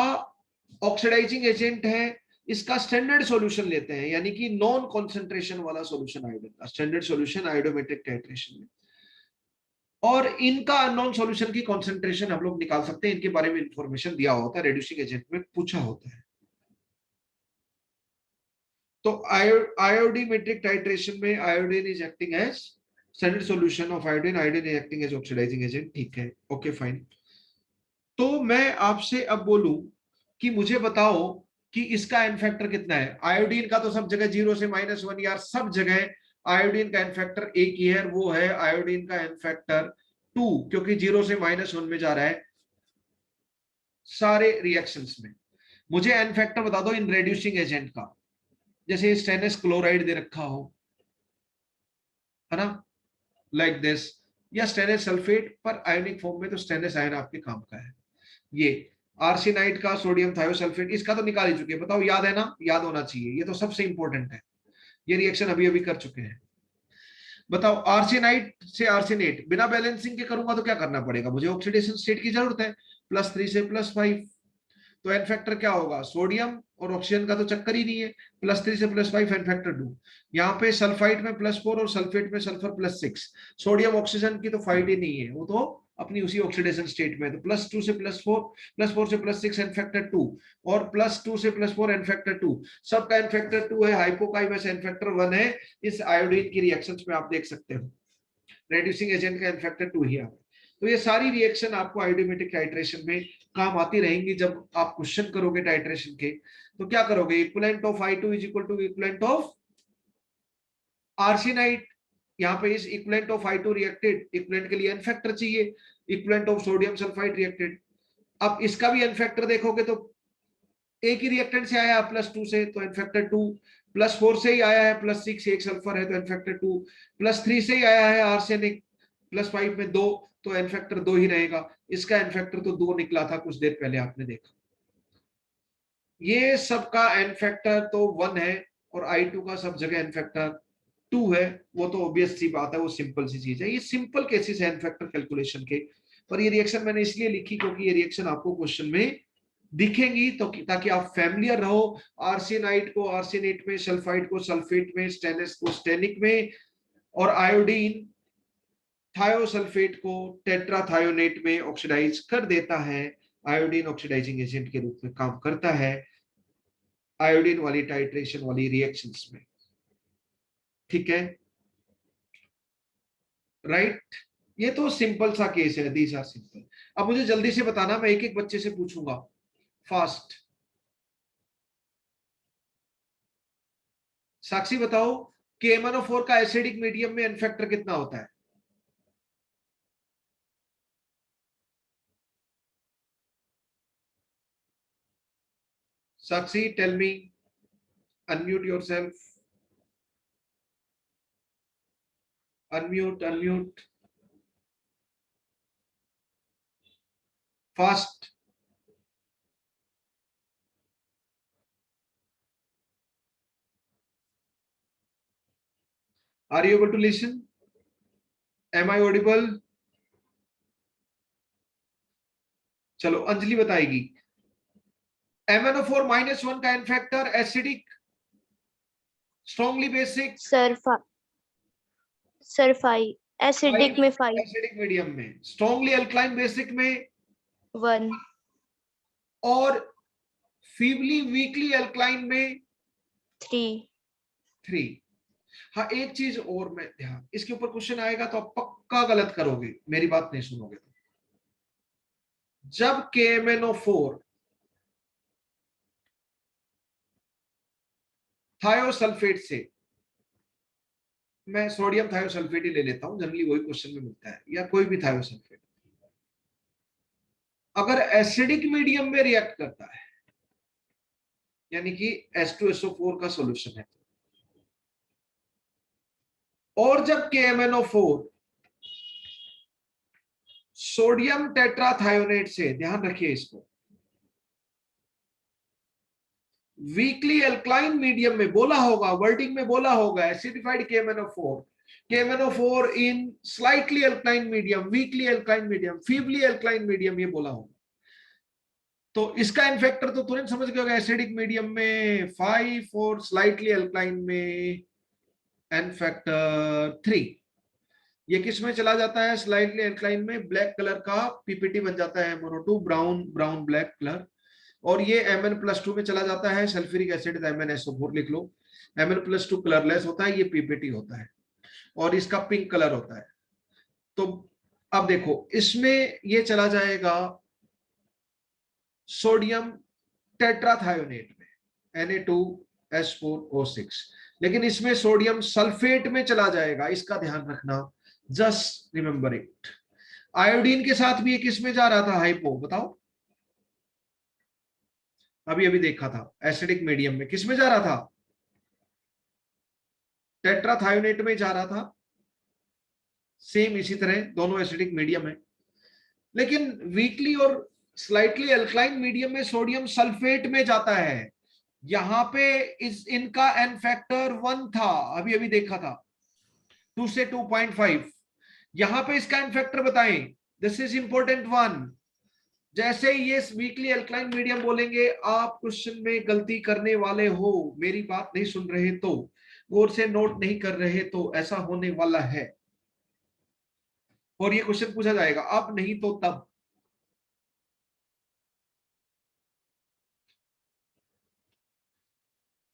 ऑक्सीडाइजिंग एजेंट है, इसका स्टैंडर्ड सॉल्यूशन लेते हैं, यानी कि नॉन कॉन्सेंट्रेशन वाला सॉल्यूशन आयोडीन का, स्टैंडर्ड सॉल्यूशन आयोडोमेट्रिक टाइट्रेशन में। और इनका अननोन सॉल्यूशन की कॉन्सेंट्रेशन हम लोग निकाल सकते हैं, इनके बारे में इंफॉर्मेशन दिया होता है, रेड्यूसिंग एजेंट में पूछा होता है। तो आयोडीमेट्रिक टाइट्रेशन में iodine is acting as standard solution of iodine, iodine is acting as oxidizing agent. ठीक है, ओके फाइन। तो मैं आपसे अब बोलूं कि मुझे बताओ कि इसका एन फैक्टर कितना है। आयोडीन का तो सब जगह 0 से -1 यार, सब जगह आयोडीन का एन फैक्टर एक ही है, वो है आयोडीन का एन फैक्टर 2, क्योंकि 0 से -1 में जा रहा है सारे रिएक्शंस में। मुझे एन फैक्टर बता दो इन रेड्यूसिंग एजेंट का, जैसे स्टेनलेस क्लोराइड दे रखा हो, है ना, लाइक दिस, या स्टेनलेस सल्फेट पर आयोनिक फॉर्म में, तो स्टेनलेस आयन आपके काम का है। ये आर्सेनाइड का सोडियम थायोसल्फेट, इसका तो निकाल ही चुके हैं, बताओ याद है ना, याद होना चाहिए, ये तो सबसे इंपॉर्टेंट है, ये रिएक्शन अभी अभी कर चुके हैं। बताओ, आर्सेनाइड से आर्सेनेट बिना बैलेंसिंग के करूंगा तो क्या करना पड़ेगा, मुझे ऑक्सीडेशन स्टेट की जरूरत है, +3 से +5, तो एन फैक्टर क्या होगा, सोडियम और ऑक्सीजन का तो चक्कर ही नहीं है, +3 से +5 एन फैक्टर 2। यहाँ पे सल्फाइड में +4 और सल्फेट में सल्फर +6, सोडियम ऑक्सीजन की तो फाइट ही नहीं है, वो तो अपनी उसी ऑक्सीडेशन स्टेट में, तो +2 से +4, +4 से +6 एन फैक्टर 2, और +2 से +4 एन फैक्टर 2, सबका एन फैक्टर 2 है, हाइपोकाइमस एन फैक्टर 1 है। इस आयोडीन की रिएक्शंस में आप देख सकते हो रेड्यूसिंग एजेंट का एन फैक्टर 2 ही है। तो ये सारी रिएक्शन आपको आयोडोमेट्रिक टाइट्रेशन में काम आती रहेंगी। जब आप क्वेश्चन करोगे टाइट्रेशन के, तो क्या करोगे, equivalent of I2 is equal to equivalent of arsenide, यहाँ पे इस equivalent of I2 reacted, equivalent के लिए एन फैक्टर चाहिए, equivalent of sodium sulphide reacted. अब इसका भी एन फैक्टर देखोगे तो एक ही रिएक्टेंट से आया है +2 से, तो एन फैक्टर 2, +4 से ही आया है +6, एक सल्फर है तो एन फैक्टर 2, +3 से ही आया है आर्सेनिक, +5 में 2, तो एन फैक्टर 2 ही रहेगा। इसका एन फैक्टर तो 2 निकला था कुछ देर पहले आपने देखा। ये सबका एन फैक्टर तो 1 है, और I2 का सब जगह एन फैक्टर 2 है, वो तो ऑब्वियस सी बात है, वो सिंपल सी चीज है, ये सिंपल केसेस है एन फैक्टर कैलकुलेशन के। पर ये रिएक्शन मैंने इसलिए लिखी क्योंकि ये रिएक्शन आपको क्वेश्चन में दिखेंगी, तो ताकि आप फैमिलियर रहो, आर्सेनाइड को आर्सेनेट में, सल्फाइड को सल्फेट में, स्टेनलेस को स्टेनिक में, और आयोडीन थायोसल्फेट को टेट्राथायोनेट में ऑक्सीडाइज कर देता है, आयोडीन ऑक्सीडाइजिंग एजेंट के रूप में काम करता है आयोडीन वाली टाइट्रेशन वाली रिएक्शंस में। ठीक है, राइट, ये तो सिंपल सा केस है, दीज आर सिंपल। अब मुझे जल्दी से बताना, मैं एक एक बच्चे से पूछूंगा फास्ट। साक्षी बताओ, KMnO4 का एसिडिक मीडियम में एन फैक्टर कितना होता है। Sakshi tell me, unmute yourself, unmute fast. Are you able to listen, am I audible. चलो अंजलि बताएगी, MnO4 -1 का N factor acidic, strongly basic, sir 5, acidic में 5, एसिडिक मीडियम में, स्ट्रॉन्गली अल्कलाइन बेसिक में 1, और फीबली वीकली अल्कलाइन में 3। हाँ, एक चीज और मैं ध्यान, इसके ऊपर क्वेश्चन आएगा तो आप पक्का गलत करोगे, मेरी बात नहीं सुनोगे तो। जब KMnO4 थायोसल्फेट से, मैं सोडियम थायोसल्फेट ही ले लेता हूं, जनरली वही क्वेश्चन में मिलता है, या कोई भी थायोसल्फेट, अगर एसिडिक मीडियम में रिएक्ट करता है, यानी कि H2SO4 का सॉल्यूशन है, और जब KMnO4 सोडियम टेट्राथायोनेट से, ध्यान रखिए इसको, वीकली एल्कलाइन मीडियम में बोला होगा, वर्डिंग में बोला होगा acidified KMnO4, KMnO4 in slightly alkaline medium, weekly alkaline medium, feebly alkaline medium, ये बोला होगा। तो इसका एन फैक्टर तो तुरंत समझ गए होगा, एसिडिक मीडियम में 5 और स्लाइटली एल्कलाइन में एन फैक्टर 3। ये किस में चला जाता है? स्लाइटली एल्कलाइन में ब्लैक कलर का पीपीटी बन जाता है, MnO2 brown brown black colour. और ये Mn+2 में चला जाता है, सल्फ्यूरिक एसिड MnSO4 लिख लो। Mn+2 कलरलेस होता है, ये पीपीटी होता है और इसका पिंक कलर होता है। तो अब देखो इसमें ये चला जाएगा सोडियम टेट्राथायोनेट में Na2S4O6, लेकिन इसमें सोडियम सल्फेट में चला जाएगा, इसका ध्यान रखना, जस्ट रिमेंबर इट। आयोडीन के साथ भी ये किस में जा रहा था? हाइपो, बताओ। अभी अभी देखा था, एसिडिक मीडियम में किस में जा रहा था? टेट्राथायोनेट में जा रहा था। सेम इसी तरह दोनों एसिडिक मीडियम है, लेकिन वीकली और स्लाइटली अल्कलाइन मीडियम में सोडियम सल्फेट में जाता है। यहां पे इनका एन फैक्टर 1 था, अभी अभी देखा था, 2 से 2.5। यहां पे इसका एन फैक्टर बताएं, दिस इज इंपॉर्टेंट वन। जैसे ही ये वीकली अल्कलाइन मीडियम बोलेंगे, आप क्वेश्चन में गलती करने वाले हो, मेरी बात नहीं सुन रहे तो, गौर से नोट नहीं कर रहे तो, ऐसा होने वाला है और ये क्वेश्चन पूछा जाएगा, अब नहीं तो तब।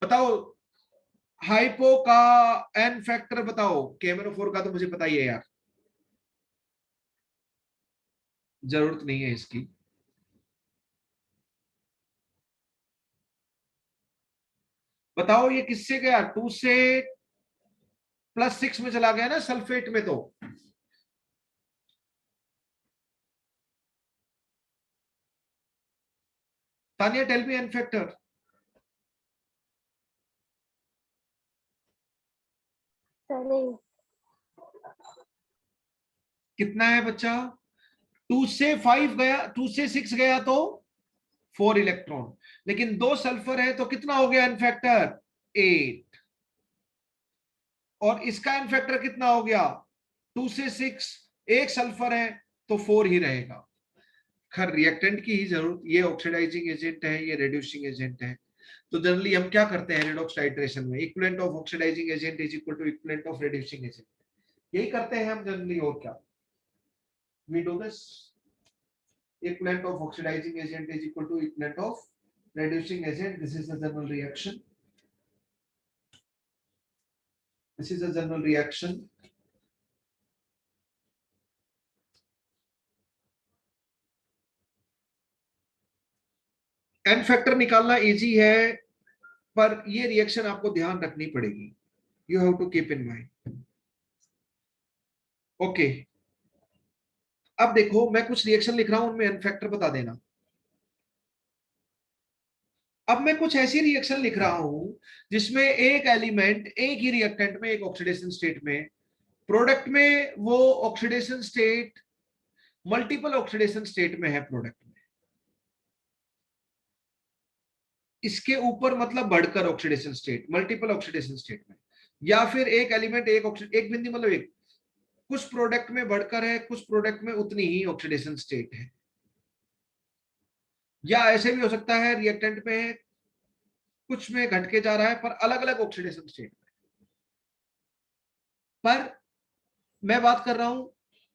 बताओ हाइपो का एन फैक्टर बताओ, KMnO4 का तो मुझे पता ही है यार, जरूरत नहीं है इसकी। बताओ ये किससे गया? 2 से +6 में चला गया ना सल्फेट में। तो Tania tell me N factor. कितना है बच्चा? 2 से 5 गया, 2 से 6 गया तो 4 इलेक्ट्रॉन, लेकिन 2 सल्फर है तो कितना हो गया एन फैक्टर? 8। और इसका एन फैक्टर कितना हो गया? 2 से 6, 1 सल्फर है तो 4 ही रहेगा। खैर रिएक्टेंट की ही जरूरत, ये ऑक्सीडाइजिंग एजेंट है, ये रिड्यूसिंग एजेंट है। तो जनरली हम क्या करते हैं रेडॉक्स टाइट्रेशन में? Equivalent of oxidizing agent is equal to equivalent of reducing agent, यही करते हैं हम जनरली। और क्या we do this, equivalent of oxidizing agent is equal to equivalent of reducing agent. This is the general reaction. This is a general reaction. N factor निकालना easy है, पर ये रिएक्शन आपको ध्यान रखनी पड़ेगी, you have to keep in mind. Okay, अब देखो मैं कुछ रिएक्शन लिख रहा हूं, उनमें एन फैक्टर बता देना। अब मैं कुछ ऐसी रिएक्शन लिख रहा हूं जिसमें एक एलिमेंट एक ही रिएक्टेंट में, एक ऑक्सीडेशन स्टेट में, प्रोडक्ट में वो oxidation state multiple oxidation state में है प्रोडक्ट में, इसके ऊपर मतलब बढ़कर oxidation state, multiple oxidation state में, या फिर एक एलिमेंट एक बिंदु मतलब एक, कुछ प्रोडक्ट में बढ़कर है, कुछ प्रोडक्ट में उतनी ही ऑक्सीडेशन स्टेट है। या ऐसे भी हो सकता है रिएक्टेंट में है, कुछ में घट के जा रहा है पर अलग अलग ऑक्सीडेशन स्टेट में। पर मैं बात कर रहा हूं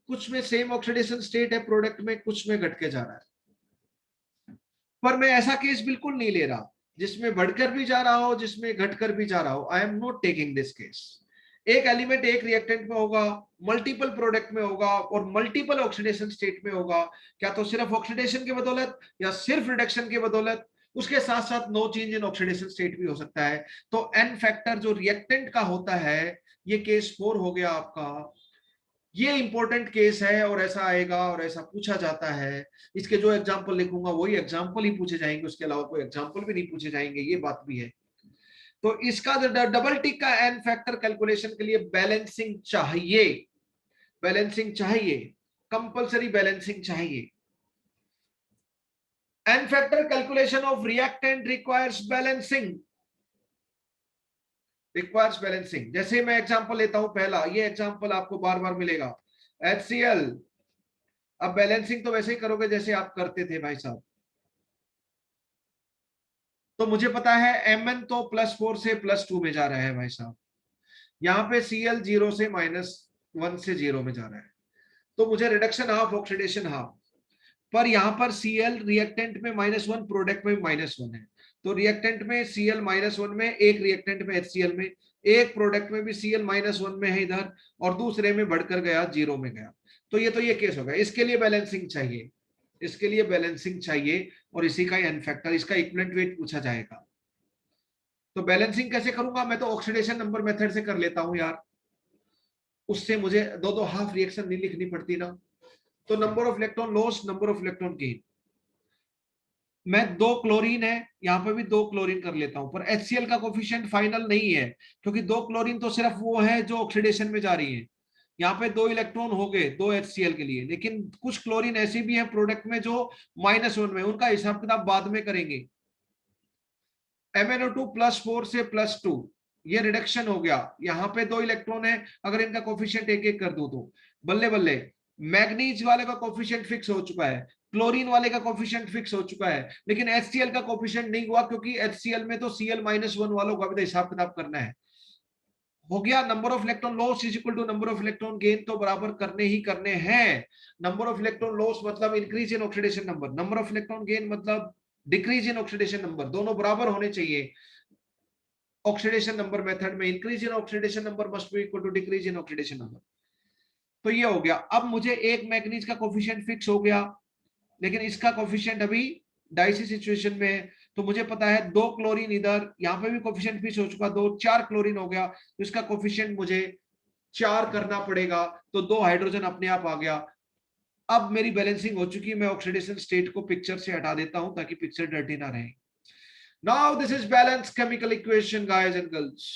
कुछ में सेम ऑक्सीडेशन स्टेट है प्रोडक्ट में, कुछ में घट के जा रहा है। पर मैं ऐसा केस बिल्कुल नहीं ले रहा जिसमें बढ़कर भी जा रहा हो, जिसमें घटकर भी जा रहा हो। I am not taking this case. एक एलिमेंट एक रिएक्टेंट में होगा, मल्टीपल प्रोडक्ट में होगा और मल्टीपल ऑक्सीडेशन स्टेट में होगा, क्या तो सिर्फ ऑक्सीडेशन की बदौलत या सिर्फ रिडक्शन की बदौलत, उसके साथ साथ no change in oxidation state भी हो सकता है। तो एन फैक्टर जो रिएक्टेंट का होता है, ये केस 4 हो गया आपका। ये इंपॉर्टेंट केस है और ऐसा आएगा और ऐसा पूछा जाता है। इसके जो एग्जांपल लिखूंगा वही एग्जांपल ही पूछे जाएंगे, उसके अलावा कोई एग्जांपल भी नहीं पूछे जाएंगे, ये बात भी है। तो इसका डबल टिक का एन फैक्टर कैलकुलेशन के लिए बैलेंसिंग चाहिए, बैलेंसिंग चाहिए, कंपलसरी बैलेंसिंग चाहिए। n factor calculation of reactant requires balancing. जैसे मैं एग्जांपल लेता हूं, पहला ये एग्जांपल आपको बार बार मिलेगा, HCl। अब बैलेंसिंग तो वैसे ही करोगे जैसे आप करते थे भाई साहब। तो मुझे पता है Mn तो +4 से +2 में जा रहा है भाई साहब, यहाँ पे Cl 0 से -1 से 0 में जा रहा है, तो मुझे रिडक्शन हाफ, ऑक्सीडेशन हाफ। पर यहाँ पर Cl रिएक्टेंट में -1, प्रोडक्ट में -1 है, तो रिएक्टेंट में Cl -1 में, एक रिएक्टेंट में HCl में, एक प्रोडक्ट में भी Cl -1 में है इधर, और दूसरे में बढ़कर गया 0 में गया। तो ये केस होगा। इसके लिए बैलेंसिंग चाहिए, इसके लिए बैलेंसिंग चाहिए, और इसी का एन फैक्टर, इसका इक्विवेलेंट वेट पूछा जाएगा। तो बैलेंसिंग कैसे करूंगा मैं? तो ऑक्सीडेशन नंबर मेथड से कर लेता हूं यार, उससे मुझे दो हाफ रिएक्शन नहीं लिखनी पड़ती ना। तो number of electron loss, number of electron gain, मैं 2 क्लोरीन है, यहाँ पे भी 2 क्लोरीन कर लेता हूं, पर HCl का कोफिशिएंट फाइनल नहीं है, क्योंकि 2 क्लोरीन तो सिर्फ वो है जो ऑक्सीडेशन में जा रही है। यहाँ पे 2 इलेक्ट्रॉन हो गए 2 HCl के लिए, लेकिन कुछ क्लोरीन ऐसी भी है प्रोडक्ट में जो -1 में, उनका हिसाब किताब बाद में करेंगे। MnO2 +4 से +2, ये रिडक्शन हो गया। यहाँ पे 2 इलेक्ट्रॉन है, अगर इनका कोफिशिएंट एक एक कर दो तो बल्ले बल्ले। मैग्नीज वाले का कोफिशिएंट फिक्स हो चुका है, क्लोरीन वाले का कोफिशिएंट फिक्स हो चुका है, लेकिन HCl का कोफिशिएंट नहीं हुआ, क्योंकि HCl में तो Cl -1 वालों का भी हिसाब किताब करना है। हो गया। Number of electron loss is equal to number of electron gain, तो बराबर करने ही करने हैं। नंबर ऑफ इलेक्ट्रॉन लॉस मतलब increase in oxidation number, number of electron gain मतलब डिक्रीज इन ऑक्सीडेशन नंबर, दोनों बराबर होने चाहिए। ऑक्सीडेशन नंबर मेथड में increase in oxidation number must be equal to decrease in oxidation number. तो ये हो गया। अब मुझे एक मैग्नीज का कोफिशिएंट फिक्स हो गया, लेकिन इसका कोफिशिएंट अभी डाइसी सिचुएशन में है, तो मुझे पता है 2 क्लोरीन इधर, यहाँ पे भी कोफिशिएंट फिक्स हो चुका, 4 क्लोरीन हो गया, तो इसका कोफिशिएंट मुझे 4 करना पड़ेगा, तो 2 हाइड्रोजन अपने आप आ गया। अब मेरी बैलेंसिंग हो चुकी है। मैं ऑक्सीडेशन स्टेट को पिक्चर से हटा देता हूं ताकि पिक्चर डर्टी ना रहे। Now this is balance chemical equation guys and girls.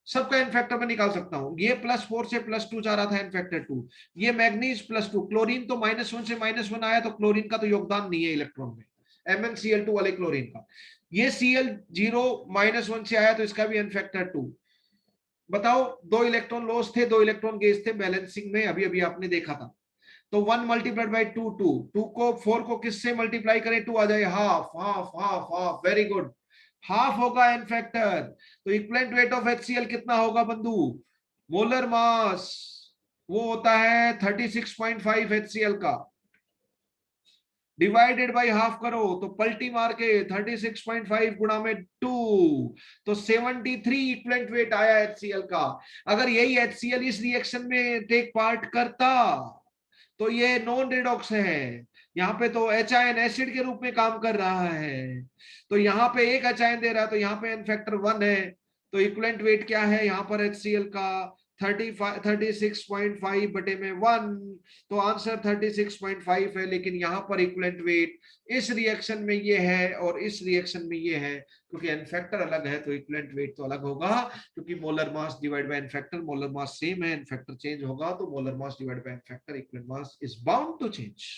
सबका एन फैक्टर मैं निकाल सकता हूं। ये +4 से +2 जा रहा था, एन फैक्टर 2। ये मैग्नीज +2, क्लोरीन तो -1 से -1 आया, तो क्लोरीन का तो योगदान नहीं है इलेक्ट्रॉन में, MnCl2 वाले क्लोरीन का। ये Cl 0 -1 से आया, तो इसका भी एन फैक्टर 2। बताओ, 2 इलेक्ट्रॉन लॉस थे, 2 इलेक्ट्रॉन गेज थे बैलेंसिंग में, अभी अभी आपने देखा था। तो 1 मल्टीप्लाइड बाई 2 2 को 4 को किससे मल्टीप्लाई करें? 2 आ जाए, half half half half, very good, half होगा एन फैक्टर। तो इक्विवेलेंट वेट ऑफ HCl कितना होगा बंधु? मोलर मास वो होता है 36.5 HCl का, डिवाइडेड बाई हाफ करो तो पलटी मार के 36.5 गुणा में 2, तो 73 इक्विवेलेंट वेट आया HCl का। अगर यही HCl इस रिएक्शन में टेक पार्ट करता तो ये नॉन रिडॉक्स है, यहाँ पे तो एचायन एसिड के रूप में काम कर रहा है, तो यहाँ पे एक एचायन दे रहा है, तो यहाँ पे एन फैक्टर 1 है। तो इक्विवेलेंट वेट क्या है यहाँ पर HCl का? 36.5 बटे में 1, तो आंसर 36.5 है। लेकिन यहाँ पर इक्विवेलेंट वेट इस रिएक्शन में ये है और इस रिएक्शन में ये है, क्योंकि एन फैक्टर अलग है तो इक्विवेलेंट वेट तो अलग होगा, क्योंकि molar mass divide by N factor, molar mass same है, एन फैक्टर चेंज होगा, तो molar mass divide by N factor, equivalent mass is bound to change.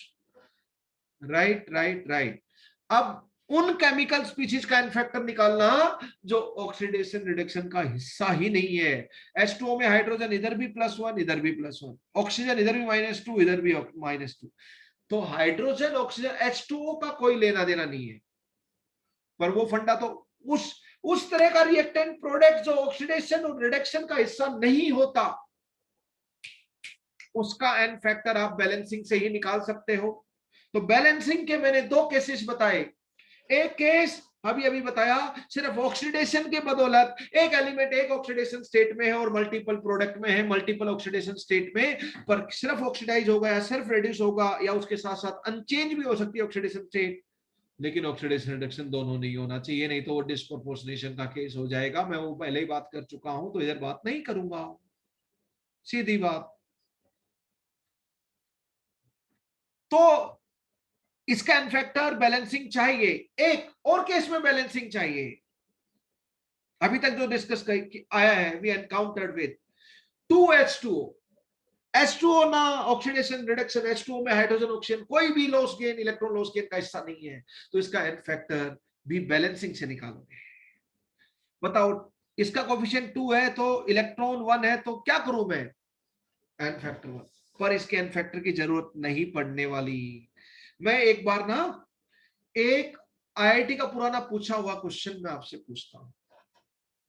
Right right right. अब उन केमिकल स्पीशीज का एन फैक्टर निकालना जो oxidation reduction का हिस्सा ही नहीं है। H2O में हाइड्रोजन इधर भी +1 इधर भी +1, ऑक्सीजन इधर भी -2 इधर भी -2, तो हाइड्रोजन ऑक्सीजन H2O का कोई लेना देना नहीं है। पर वो फंडा तो उस तरह का रिएक्टेंट प्रोडक्ट जो ऑक्सीडेशन और रिडक्शन का हिस्सा नहीं होता, उसका एन फैक्टर आप बैलेंसिंग से ही निकाल सकते हो। तो बैलेंसिंग के मैंने 2 केसेस बताए। एक केस अभी अभी बताया, सिर्फ ऑक्सीडेशन के बदौलत एक एलिमेंट एक ऑक्सीडेशन स्टेट में है और मल्टीपल प्रोडक्ट में है, मल्टीपल ऑक्सीडेशन स्टेट में, पर सिर्फ ऑक्सीडाइज होगा या सिर्फ रिड्यूस होगा या उसके साथ साथ अनचेंज भी हो सकती है ऑक्सीडेशन स्टेट, लेकिन ऑक्सीडेशन रिडक्शन दोनों नहीं होना चाहिए, नहीं तो वो डिस्प्रोपोर्शनेशन का केस हो जाएगा। मैं वो पहले ही बात कर चुका हूं, तो इधर बात नहीं करूंगा, सीधी बात। तो इसका एन फैक्टर बैलेंसिंग चाहिए। एक और केस में बैलेंसिंग चाहिए, अभी तक जो डिस्कस आया है, we encountered with 2H2O, H2O ना ऑक्सीडेशन रिडक्शन, H2O में हाइड्रोजन ऑक्सीजन, कोई भी loss gain, electron loss gain का हिस्सा नहीं है, तो इसका एन फैक्टर भी बैलेंसिंग से निकालोगे। बताओ, इसका कोफिशिएंट 2 है तो इलेक्ट्रॉन 1 है, तो क्या करूं मैं, एन फैक्टर 1, पर इसके एन फैक्टर की जरूरत नहीं पड़ने वाली। मैं एक बार ना एक आईआईटी का पुराना पूछा हुआ क्वेश्चन मैं आपसे पूछता हूं,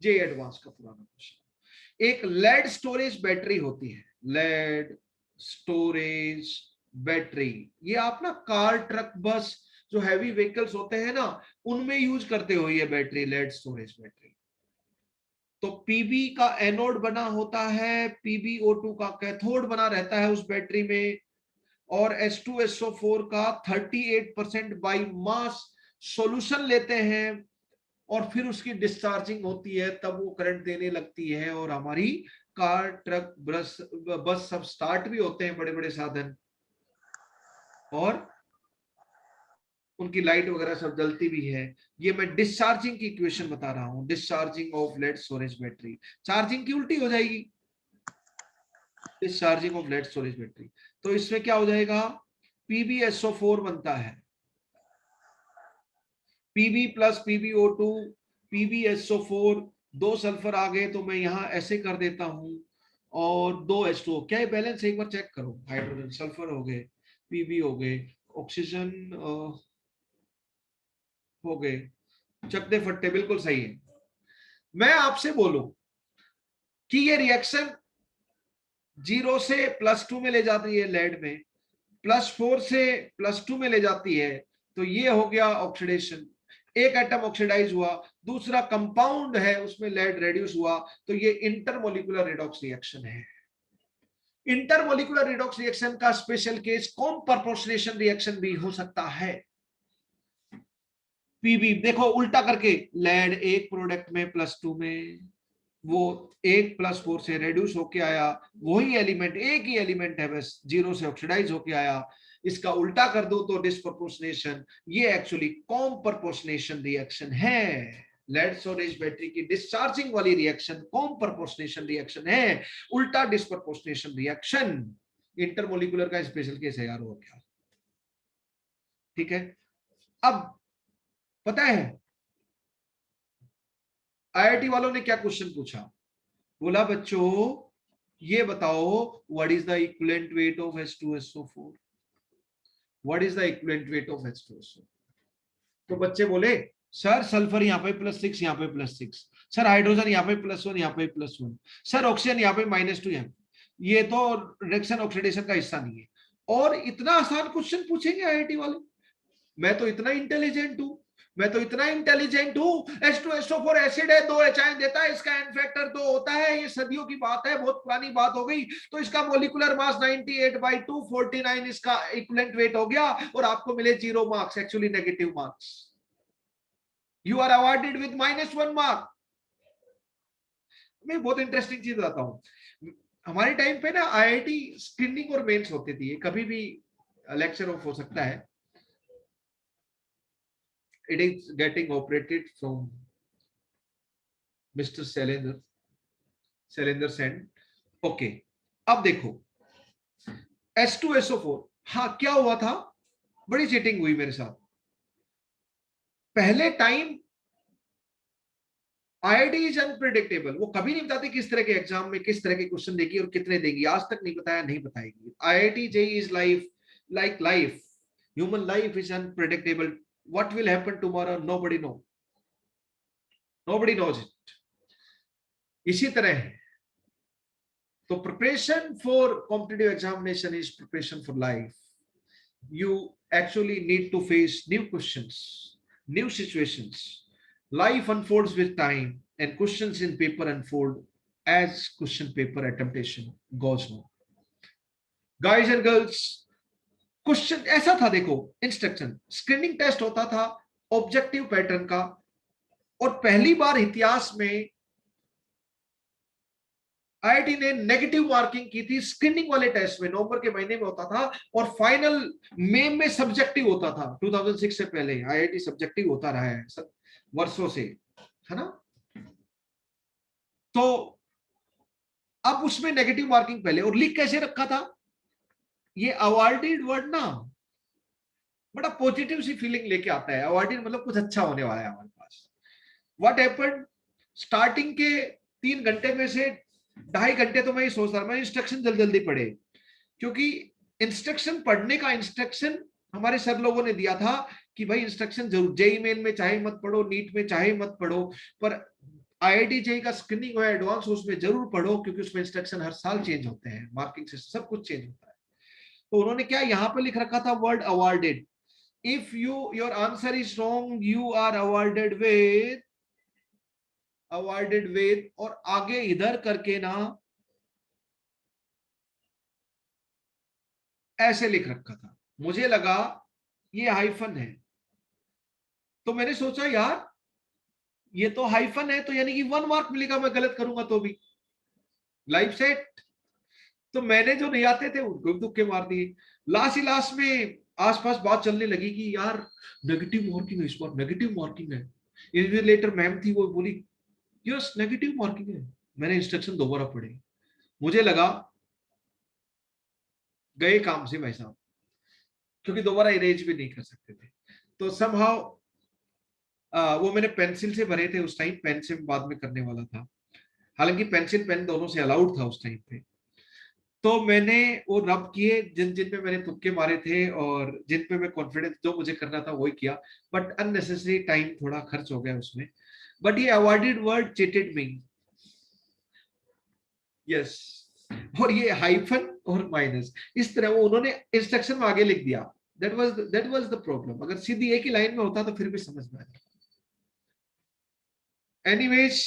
जे एडवांस का पुराना क्वेश्चन। एक लेड स्टोरेज बैटरी होती है, लेड स्टोरेज बैटरी, ये आप ना कार ट्रक बस जो हैवी व्हीकल्स होते हैं ना उनमें यूज करते हो ये बैटरी, लेड स्टोरेज बैटरी। तो पीबी का एनोड बना होता है, पीबीओ2 का कैथोड बना रहता है उस बैटरी में, और H2SO4 का 38% बाई मास सॉल्यूशन लेते हैं, और फिर उसकी डिस्चार्जिंग होती है, तब वो करंट देने लगती है, और हमारी कार ट्रक बस सब स्टार्ट भी होते हैं, बड़े बड़े साधन, और उनकी लाइट वगैरह सब जलती भी है। ये मैं डिस्चार्जिंग की इक्वेशन बता रहा हूं, discharging of lead storage battery. Charging की उल्टी हो जाएगी, discharging of lead storage battery. तो इसमें क्या हो जाएगा, PbSO4 बनता है, Pb plus PbO2 PbSO4, 2 sulphur आ गए तो मैं यहां ऐसे कर देता हूं, और 2 H2O, क्या ये बैलेंस एक बार चेक करो, हाइड्रोजन सल्फर हो गए, Pb हो गए, ऑक्सीजन हो गए, चकते फट्टे बिल्कुल सही है। मैं आपसे बोलूं कि ये रिएक्शन 0 से +2 में ले जाती है, लेड में +4 से +2 में ले जाती है, तो ये हो गया ऑक्सीडेशन, एक एटम ऑक्सीडाइज हुआ, दूसरा कंपाउंड है उसमें लेड रेड्यूस हुआ, तो ये इंटरमोलिकुलर रिडॉक्स रिएक्शन है। इंटरमोलिकुलर रिडॉक्स रिएक्शन का स्पेशल केस कॉम्प्रपोर्शनेशन रिएक्शन भी हो सकता है। पीबी देखो उल्टा करके, लेड एक प्रोडक्ट में +2 में, वो 1 +4 से रेड्यूस होके आया, वही एलिमेंट, एक ही एलिमेंट है बस, 0 से ऑक्सीडाइज होके आया। इसका उल्टा कर दो तो डिस्प्रपोर्शनेशन, ये एक्चुअली कॉम्प्रपोर्शनेशन रिएक्शन है। लेड स्टोरेज बैटरी की डिस्चार्जिंग वाली रिएक्शन कॉम्प्रपोर्शनेशन रिएक्शन है, उल्टा डिस्प्रपोर्शनेशन रिएक्शन। इंटरमोलिकुलर का स्पेशल केस है यार, हो गया, ठीक है। अब पता है आईआईटी वालों ने क्या क्वेश्चन पूछा, बोला बच्चों ये बताओ what is the equivalent weight of H2SO4, what is the equivalent weight of H2SO। तो बच्चे बोले सर सल्फर यहाँ पे +6, यहाँ पे +6, सर हाइड्रोजन यहाँ पे +1, यहाँ पे +1, सर ऑक्सीजन यहाँ पे -2, यहाँ ये तो रिडक्शन ऑक्सीडेशन का हिस्सा नहीं है। और इतना आसान क्वेश्चन पूछेंगे आईआईटी वाले, मैं तो इतना इंटेलिजेंट हूं, मैं तो इतना इंटेलिजेंट हूं, H2SO4 एसिड है, 2 H देता है, इसका एन फैक्टर 2 होता है, ये सदियों की बात है, बहुत पुरानी बात हो गई, तो इसका मोलिकुलर मास 98/2 49 इसका इक्विवेलेंट वेट हो गया, और आपको मिले 0 marks, actually negative marks, you are awarded with -1 mark. मैं बहुत इंटरेस्टिंग चीज बताता हूं, हमारे टाइम पे ना आईआईटी स्क्रीनिंग और मेंस होती थी, कभी भी लेक्चर ऑफ हो सकता है, it is getting operated from Mr. Shailendra Sen। Okay, अब देखो H2SO4, हाँ क्या हुआ था, बड़ी चीटिंग हुई मेरे साथ। पहले टाइम आईआईटी इज अनप्रिडिक्टेबल, वो कभी नहीं बताती किस तरह के एग्जाम में किस तरह के क्वेश्चन देगी और कितने देगी, आज तक नहीं बताया, नहीं बताएगी। IIT JEE is life life, human life is unpredictable, what will happen tomorrow nobody knows it. इसी तरह है, तो preparation for competitive examination is preparation for life. You actually need to face new questions, new situations. Life unfolds with time, and questions in paper unfold as question paper attemptation goes on. Guys and girls, question ऐसा था, देखो instruction, screening test होता था objective pattern का, और पहली बार इतिहास में आईआईटी ने नेगेटिव मार्किंग की थी स्क्रीनिंग वाले टेस्ट में, नवंबर के महीने में होता था, और फाइनल मई में सब्जेक्टिव होता था। 2006 से पहले आईआईटी सब्जेक्टिव होता रहा है सब वर्षों से, है ना। तो अब उसमें नेगेटिव मार्किंग पहले, और लिख कैसे रखा था, ये अवॉइडेड वर्ड ना बड़ा पॉजिटिव सी फीलिंग लेके आता है, अवॉइडेड मतलब कुछ अच्छा होने वाला है हमारे पास। व्हाट हैपेंड, स्टार्टिंग के 3 घंटे में से 2.5 घंटे तो मैं ये सोच रहा मैं इंस्ट्रक्शन जल्दी जल्दी पढ़े, क्योंकि इंस्ट्रक्शन पढ़ने का इंस्ट्रक्शन हमारे सर लोगों ने दिया था कि भाई इंस्ट्रक्शन जरूर, जेई मेन में चाहे मत पढ़ो, नीट में चाहे मत पढ़ो, पर आईआईटी जेई का स्क्रीनिंग है एडवांस, उसमें जरूर पढ़ो, क्योंकि उसमें इंस्ट्रक्शन हर साल चेंज होते हैं, मार्किंग सिस्टम सब कुछ चेंज होता है। तो उन्होंने क्या यहाँ पे लिख रखा था, word awarded, if you your answer is wrong you are awarded with, और आगे इधर करके ना ऐसे लिख रखा था। मुझे लगा ये हाइफन है, तो मैंने सोचा यार ये तो हाइफन है, तो यानी कि 1 मार्क मिलेगा, मैं गलत करूंगा तो भी, लाइफ सेट। तो मैंने जो नहीं आते थे उनको तुक्के मार दिए। लास्ट में आसपास बात चलने लगी कि यार नेगेटिव मार्किंग है, इस बार नेगेटिव मार्किंग है। इन्विजिलेटर मैम थी, वो बोली यस नेगेटिव मार्किंग है। मैंने इंस्ट्रक्शन दोबारा पढ़े, मुझे लगा गए काम से भाई साहब, क्योंकि दोबारा इरेज भी नहीं कर सकते थे। तो समहाउ वो मैंने पेंसिल से भरे थे उस टाइम, पेन से बाद में करने वाला था, हालांकि पेंसिल पेन दोनों से अलाउड था उस टाइम पे। तो मैंने वो रब किए जिन जिन पे मैंने तुक्के मारे थे, और जिन पे मैं कॉन्फिडेंस जो मुझे करना था वही किया, बट अननेसेसरी टाइम थोड़ा खर्च हो गया उसमें। बट ये अवॉइडेड वर्ड चीटेड मी, यस। और ये हाइफन और माइनस, इस तरह वो उन्होंने इंस्ट्रक्शन में आगे लिख दिया, दैट वाज द प्रॉब्लम। अगर सीधी एक ही लाइन में होता तो फिर भी समझ में आता। एनीवेज,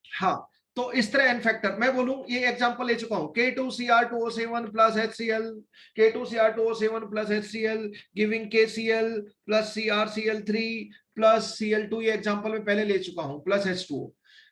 हाँ, तो इस तरह एन फैक्टर मैं बोलूं, ये एग्जांपल ले चुका हूं, K2Cr2O7 plus HCl, K2Cr2O7 plus HCl giving KCl plus CrCl3 plus Cl2, ये एग्जांपल में पहले ले चुका हूं, प्लस H2O।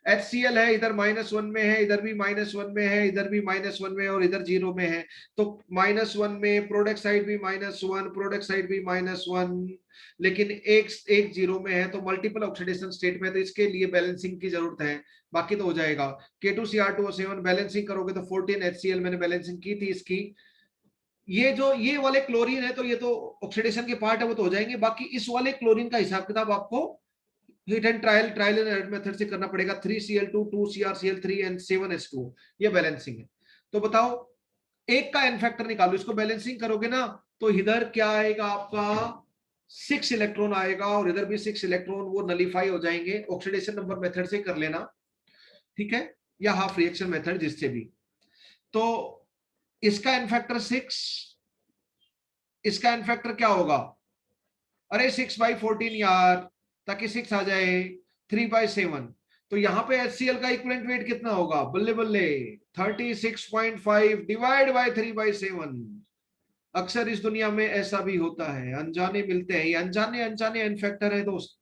HCl है इधर -1 में है, इधर भी -1 में है, इधर भी -1 में है, और इधर 0 में है। तो -1 में प्रोडक्ट साइड भी -1, प्रोडक्ट साइड भी -1, लेकिन एक एक 0 में है, तो मल्टीपल ऑक्सीडेशन स्टेट में, तो इसके लिए बैलेंसिंग की जरूरत है, बाकी तो हो जाएगा। K2Cr2O7 बैलेंसिंग करोगे तो 14 HCl, मैंने बैलेंसिंग की थी इसकी। ये वाले क्लोरीन है, तो ये तो ऑक्सीडेशन के पार्ट है, वो तो हो जाएंगे। बाकी इस वाले क्लोरीन का हिसाब किताब आपको hit and trial and error method से करना पड़ेगा। 3Cl2 2CrCl3 एंड 7H2O, ये बैलेंसिंग है। तो बताओ एक का एन फैक्टर निकालो, इसको बैलेंसिंग करोगे ना, तो इधर क्या आएगा आपका 6 इलेक्ट्रॉन आएगा, और इधर भी 6 इलेक्ट्रॉन, वो नलीफाई हो जाएंगे। ऑक्सीडेशन नंबर मेथड से कर लेना, ठीक है, या हाफ रिएक्शन मेथड, जिससे भी। तो इसका एन फैक्टर 6, इसका एन फैक्टर क्या होगा, अरे 6/14 यार, ताकि 6 आ जाए, 3/7। तो यहाँ पे HCl का इक्विवेलेंट वेट कितना होगा, बल्ले बल्ले 36.5 डिवाइड बाय 3/7। अक्सर इस दुनिया में ऐसा भी होता है, अनजाने मिलते हैं, ये अनजाने अनजाने एन फैक्टर है दोस्त,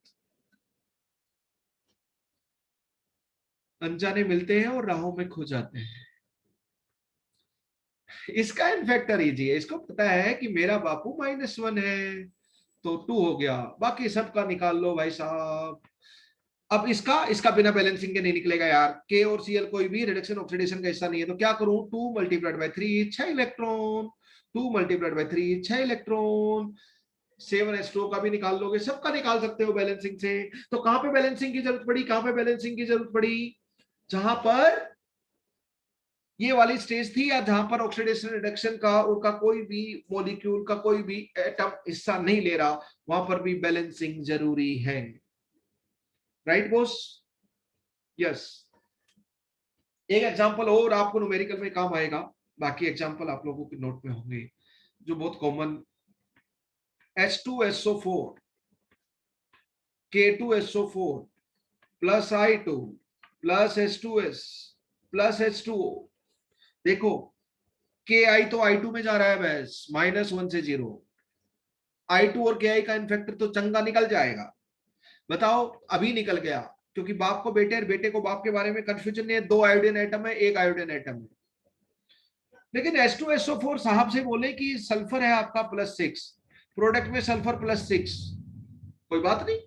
अनजाने मिलते हैं और राहों में खो जाते हैं। इसका इन्फेक्टर इजी है, इसको पता है कि मेरा बापू -1 है, तो 2 हो गया, बाकी सबका निकाल लो भाई साहब। अब इसका इसका बिना बैलेंसिंग के नहीं निकलेगा यार, के और Cl कोई भी रिडक्शन ऑक्सीडेशन का हिस्सा नहीं है, तो क्या करूं, 2 × 3 6 इलेक्ट्रॉन, 2 × 3 6 इलेक्ट्रॉन, 7H2O का भी निकाल लोगे, सबका निकाल सकते हो बैलेंसिंग से। तो कहां पे बैलेंसिंग की जरूरत पड़ी, कहां पे बैलेंसिंग की जरूरत पड़ी, जहां पर ये वाली स्टेज थी, या जहां पर ऑक्सीडेशन रिडक्शन का उनका कोई भी मॉलिक्यूल का कोई भी एटम हिस्सा नहीं ले रहा, वहां पर भी बैलेंसिंग जरूरी है। Right boss, yes. एक एग्जांपल और आपको न्यूमेरिकल में काम आएगा, बाकी एग्जांपल आप लोगों के नोट में होंगे, जो बहुत common. H2SO4 K2SO4 plus I2 plus H2S plus H2O। देखो Ki तो I2 में जा रहा है बस, -1 से 0। I2 और Ki का इन्फेक्टर तो चंगा निकल जाएगा। बताओ अभी निकल गया, क्योंकि बाप को बेटे और बेटे को बाप के बारे में कंफ्यूजन नहीं है, 2 आयोडीन एटम है, 1 आयोडीन एटम है। लेकिन H2SO4 साहब से बोले कि सल्फर है आपका +6, प्रोडक्ट में सल्फर +6, कोई बात नहीं,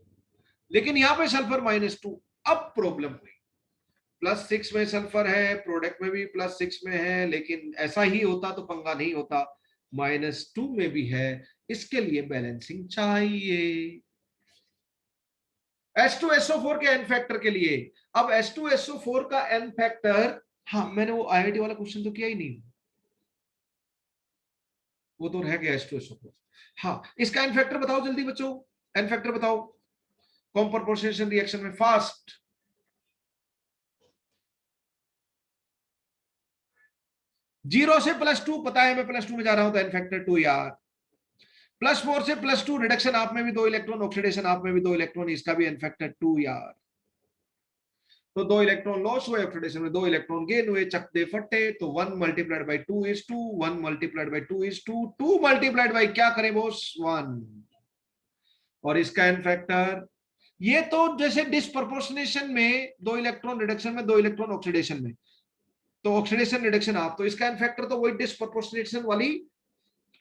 लेकिन यहां पे सल्फर -2। अब प्रॉब्लम हुई, +6 में सल्फर है, प्रोडक्ट में भी +6 में है, लेकिन ऐसा ही होता तो पंगा नहीं होता, -2 में भी है, इसके लिए बैलेंसिंग चाहिए H2SO4 के n फैक्टर के लिए। अब H2SO4 का n फैक्टर, हाँ मैंने वो IIT वाला क्वेश्चन तो किया ही नहीं, वो तो रह गया H2SO4। हाँ, इसका n फैक्टर बताओ जल्दी बच्चों, n फैक्टर बताओ कॉम्पोजिशन रिएक्शन में फास्ट। 0 से +2 पता है, मैं +2 में जा रहा हूं तो n फैक्टर 2 यार। +4 से +2 रिडक्शन आप में भी 2 इलेक्ट्रॉन, ऑक्सीडेशन आप में भी 2 इलेक्ट्रॉन, इसका भी n फैक्टर 2 यार। तो 2 इलेक्ट्रॉन लॉस हुए, ऑक्सीडेशन में 2 इलेक्ट्रॉन गेन हुए, चक दे फटे, तो 1 multiplied by 2 is 2, 1 multiplied by 2 is 2, 2 multiplied by क्या करें बॉस 1, और इसका n फैक्टर, ये तो जैसे डिस्प्रपोर्शनेशन में 2 इलेक्ट्रॉन रिडक्शन में 2 इलेक्ट्रॉन ऑक्सीडेशन में, तो ऑक्सीडेशन रिडक्शन आप, तो इसका n फैक्टर तो वही डिस्प्रपोर्शनेशन वाली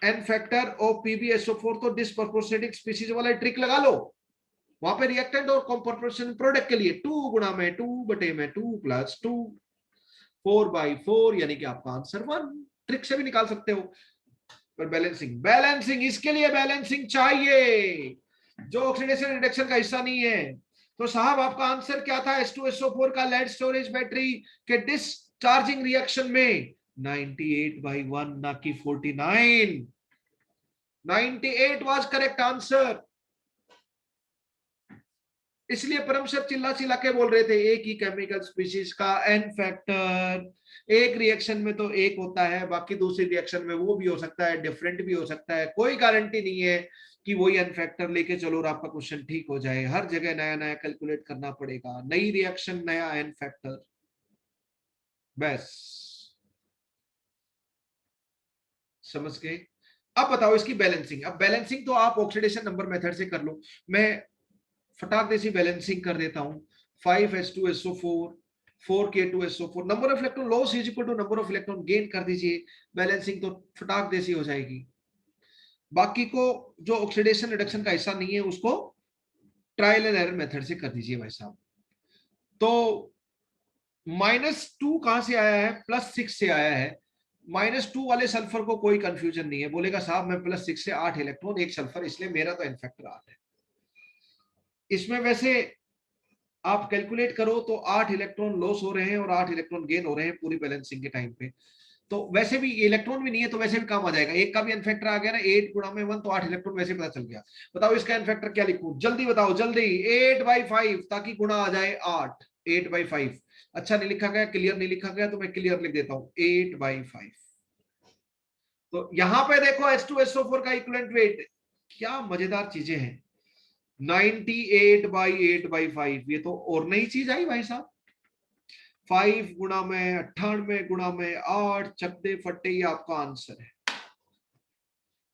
n फैक्टर और PbSO4 तो डिस्प्रपोर्शनेटिंग स्पीशीज वाला ट्रिक लगा लो, वहां पे रिएक्टेंट और कॉम्पोजिशन प्रोडक्ट के लिए 2 गुणा में 2 बटे में 2 + 2, 4/4, यानी कि आपका आंसर 1, ट्रिक से भी निकाल सकते हो। पर बैलेंसिंग, बैलेंसिंग इसके लिए बैलेंसिंग चाहिए, जो ऑक्सीडेशन रिडक्शन का हिस्सा नहीं है। तो साहब आपका आंसर क्या था, H2SO4 का लेड स्टोरेज बैटरी के डिस्चार्जिंग रिएक्शन में 98/1 ना कि 49, 98 वाज करेक्ट आंसर। इसलिए परम सर चिल्ला चिल्ला के बोल रहे थे एक ही केमिकल स्पीशीज का n फैक्टर, एक रिएक्शन में तो एक होता है, बाकी दूसरी रिएक्शन में वो भी हो सकता है, डिफरेंट भी हो सकता है, कोई गारंटी नहीं है कि वही n फैक्टर लेके चलो और आपका क्वेश्चन ठीक हो जाए, हर जगह नया नया कैलकुलेट करना पड़ेगा, नई रिएक्शन नया n फैक्टर, बस समझ गए। अब बताओ इसकी बैलेंसिंग, अब बैलेंसिंग तो आप ऑक्सीडेशन नंबर मेथड से कर लो, मैं फटाक देसी बैलेंसिंग कर देता हूं, 5H2SO4 4K2SO4, number of electron loss is equal to number of electron gain कर दीजिए, बैलेंसिंग तो फटाक देसी हो जाएगी। बाकी को जो ऑक्सीडेशन रिडक्शन का हिस्सा नहीं है उसको ट्रायल एंड एरर मेथड से कर दीजिए भाई साहब। तो -2 कहां से आया है, +6 से आया है, -2 वाले सल्फर को कोई कंफ्यूजन नहीं है, बोलेगा साहब मैं +6 से 8 इलेक्ट्रॉन 1 सल्फर, इसलिए मेरा तो n फैक्टर 8 है। इसमें वैसे आप कैलकुलेट करो तो 8 इलेक्ट्रॉन लॉस हो रहे हैं और 8 इलेक्ट्रॉन गेन हो रहे हैं पूरी बैलेंसिंग के टाइम पे, तो वैसे भी इलेक्ट्रॉन भी नहीं है तो वैसे भी काम आ जाएगा, एक का भी n फैक्टर आ गया ना, 8 गुणा में 1 तो 8 इलेक्ट्रॉन वैसे पता चल गया। बताओ इसका n फैक्टर क्या लिखूं, जल्दी बताओ जल्दी, 8/5 ताकि गुणा आ जाए 8, 8/5, अच्छा नहीं लिखा गया, क्लियर नहीं लिखा गया तो मैं क्लियर लिख देता हूं 8/5। तो यहां पे देखो H2SO4 का इक्विवेलेंट वेट, क्या मजेदार चीजें हैं, 98/8/5, ये तो और नई चीज आई भाई साहब, 5 गुणा में 98 गुणा में 8, चकदे फट्टे, ये आपका आंसर है।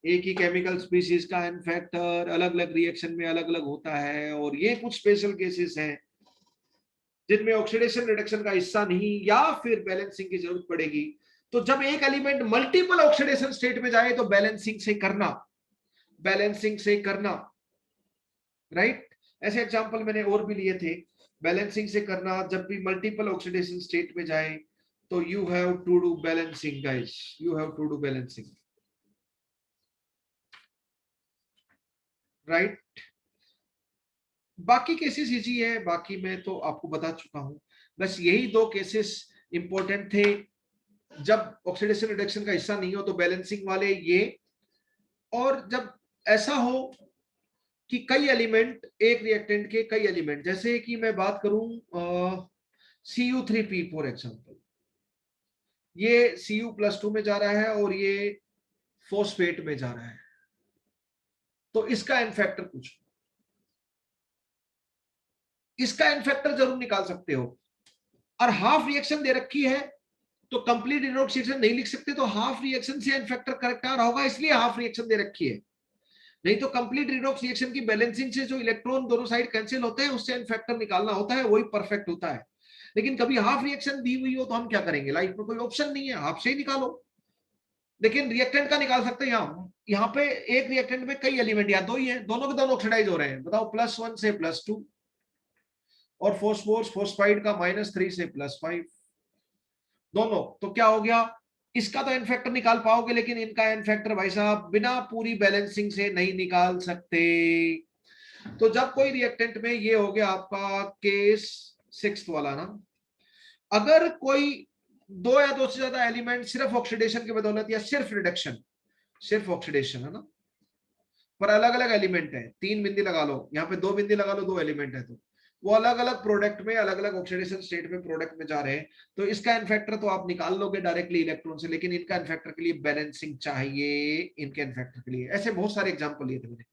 एक ही केमिकल स्पीशीज का n फैक्टर अलग अलग रिएक्शन में अलग अलग होता है, और ये कुछ स्पेशल केसेस हैं जिनमें ऑक्सीडेशन रिडक्शन का हिस्सा नहीं या फिर बैलेंसिंग की जरूरत पड़ेगी। तो जब एक एलिमेंट मल्टीपल ऑक्सीडेशन स्टेट में जाए तो बैलेंसिंग से करना, बैलेंसिंग से करना, राइट। ऐसे एग्जांपल मैंने और भी लिए थे, बैलेंसिंग से करना जब भी मल्टीपल ऑक्सीडेशन स्टेट में जाए तो you have to do balancing guys, you have to do balancing, right. बाकी केसेस इजी है, बाकी मैं तो आपको बता चुका हूं, बस यही 2 केसेस इंपॉर्टेंट थे, जब ऑक्सीडेशन रिडक्शन का हिस्सा नहीं हो तो बैलेंसिंग वाले ये, और जब ऐसा हो कि कई एलिमेंट एक रिएक्टेंट के कई एलिमेंट, जैसे कि मैं बात करूं Cu3P फॉर एग्जांपल, ये Cu+2 में जा रहा है और ये फॉस्फेट में जा रहा है, तो इसका n फैक्टर पूछो, इसका n फैक्टर जरूर निकाल सकते हो, और हाफ रिएक्शन दे रखी है तो कंप्लीट रिडॉक्स रिएक्शन नहीं लिख सकते, तो हाफ रिएक्शन से n फैक्टर करेक्ट आ रहा होगा, इसलिए हाफ रिएक्शन दे रखी है, नहीं तो कंप्लीट रिडॉक्स रिएक्शन की बैलेंसिंग से जो इलेक्ट्रॉन दोनों साइड कैंसिल होते हैं उससे n फैक्टर निकालना होता है, वही परफेक्ट होता है। लेकिन कभी हाफ रिएक्शन दी हुई हो तो हम क्या करेंगे, लाइफ में कोई ऑप्शन नहीं है, हाफ से ही निकालो, लेकिन रिएक्टेंट का निकाल सकते हैं। यहाँ पे एक रिएक्टेंट में कई एलिमेंट या 2 ही है, दोनों के दोनों ऑक्सीडाइज हो रहे हैं, बताओ +1 से +2, और फोस्फोरस फोस्फाइड का -3 से +5 दोनों। तो क्या हो गया, इसका तो एन फैक्टर निकाल पाओगे, लेकिन इनका एन फैक्टर भाई साहब बिना पूरी बैलेंसिंग से नहीं निकाल सकते। तो जब कोई रिएक्टेंट में, ये हो गया आपका केस 6 वाला ना, अगर कोई दो या दो से ज्यादा एलिमेंट सिर्फ ऑक्सीडेशन की बदौलत या सिर्फ रिडक्शन, सिर्फ ऑक्सीडेशन है ना, पर अलग अलग एलिमेंट है, 3 बिंदी लगा लो, यहाँ पे 2 बिंदी लगा लो, 2 एलिमेंट है, तो वो अलग अलग प्रोडक्ट में, अलग अलग ऑक्सीडेशन स्टेट में प्रोडक्ट में जा रहे हैं, तो इसका एन फैक्टर तो आप निकाल लोगे डायरेक्टली इलेक्ट्रॉन से, लेकिन इनका एन फैक्टर के लिए बैलेंसिंग चाहिए, इनके एन फैक्टर के लिए। ऐसे बहुत सारे एग्जांपल लिए थे मैंने,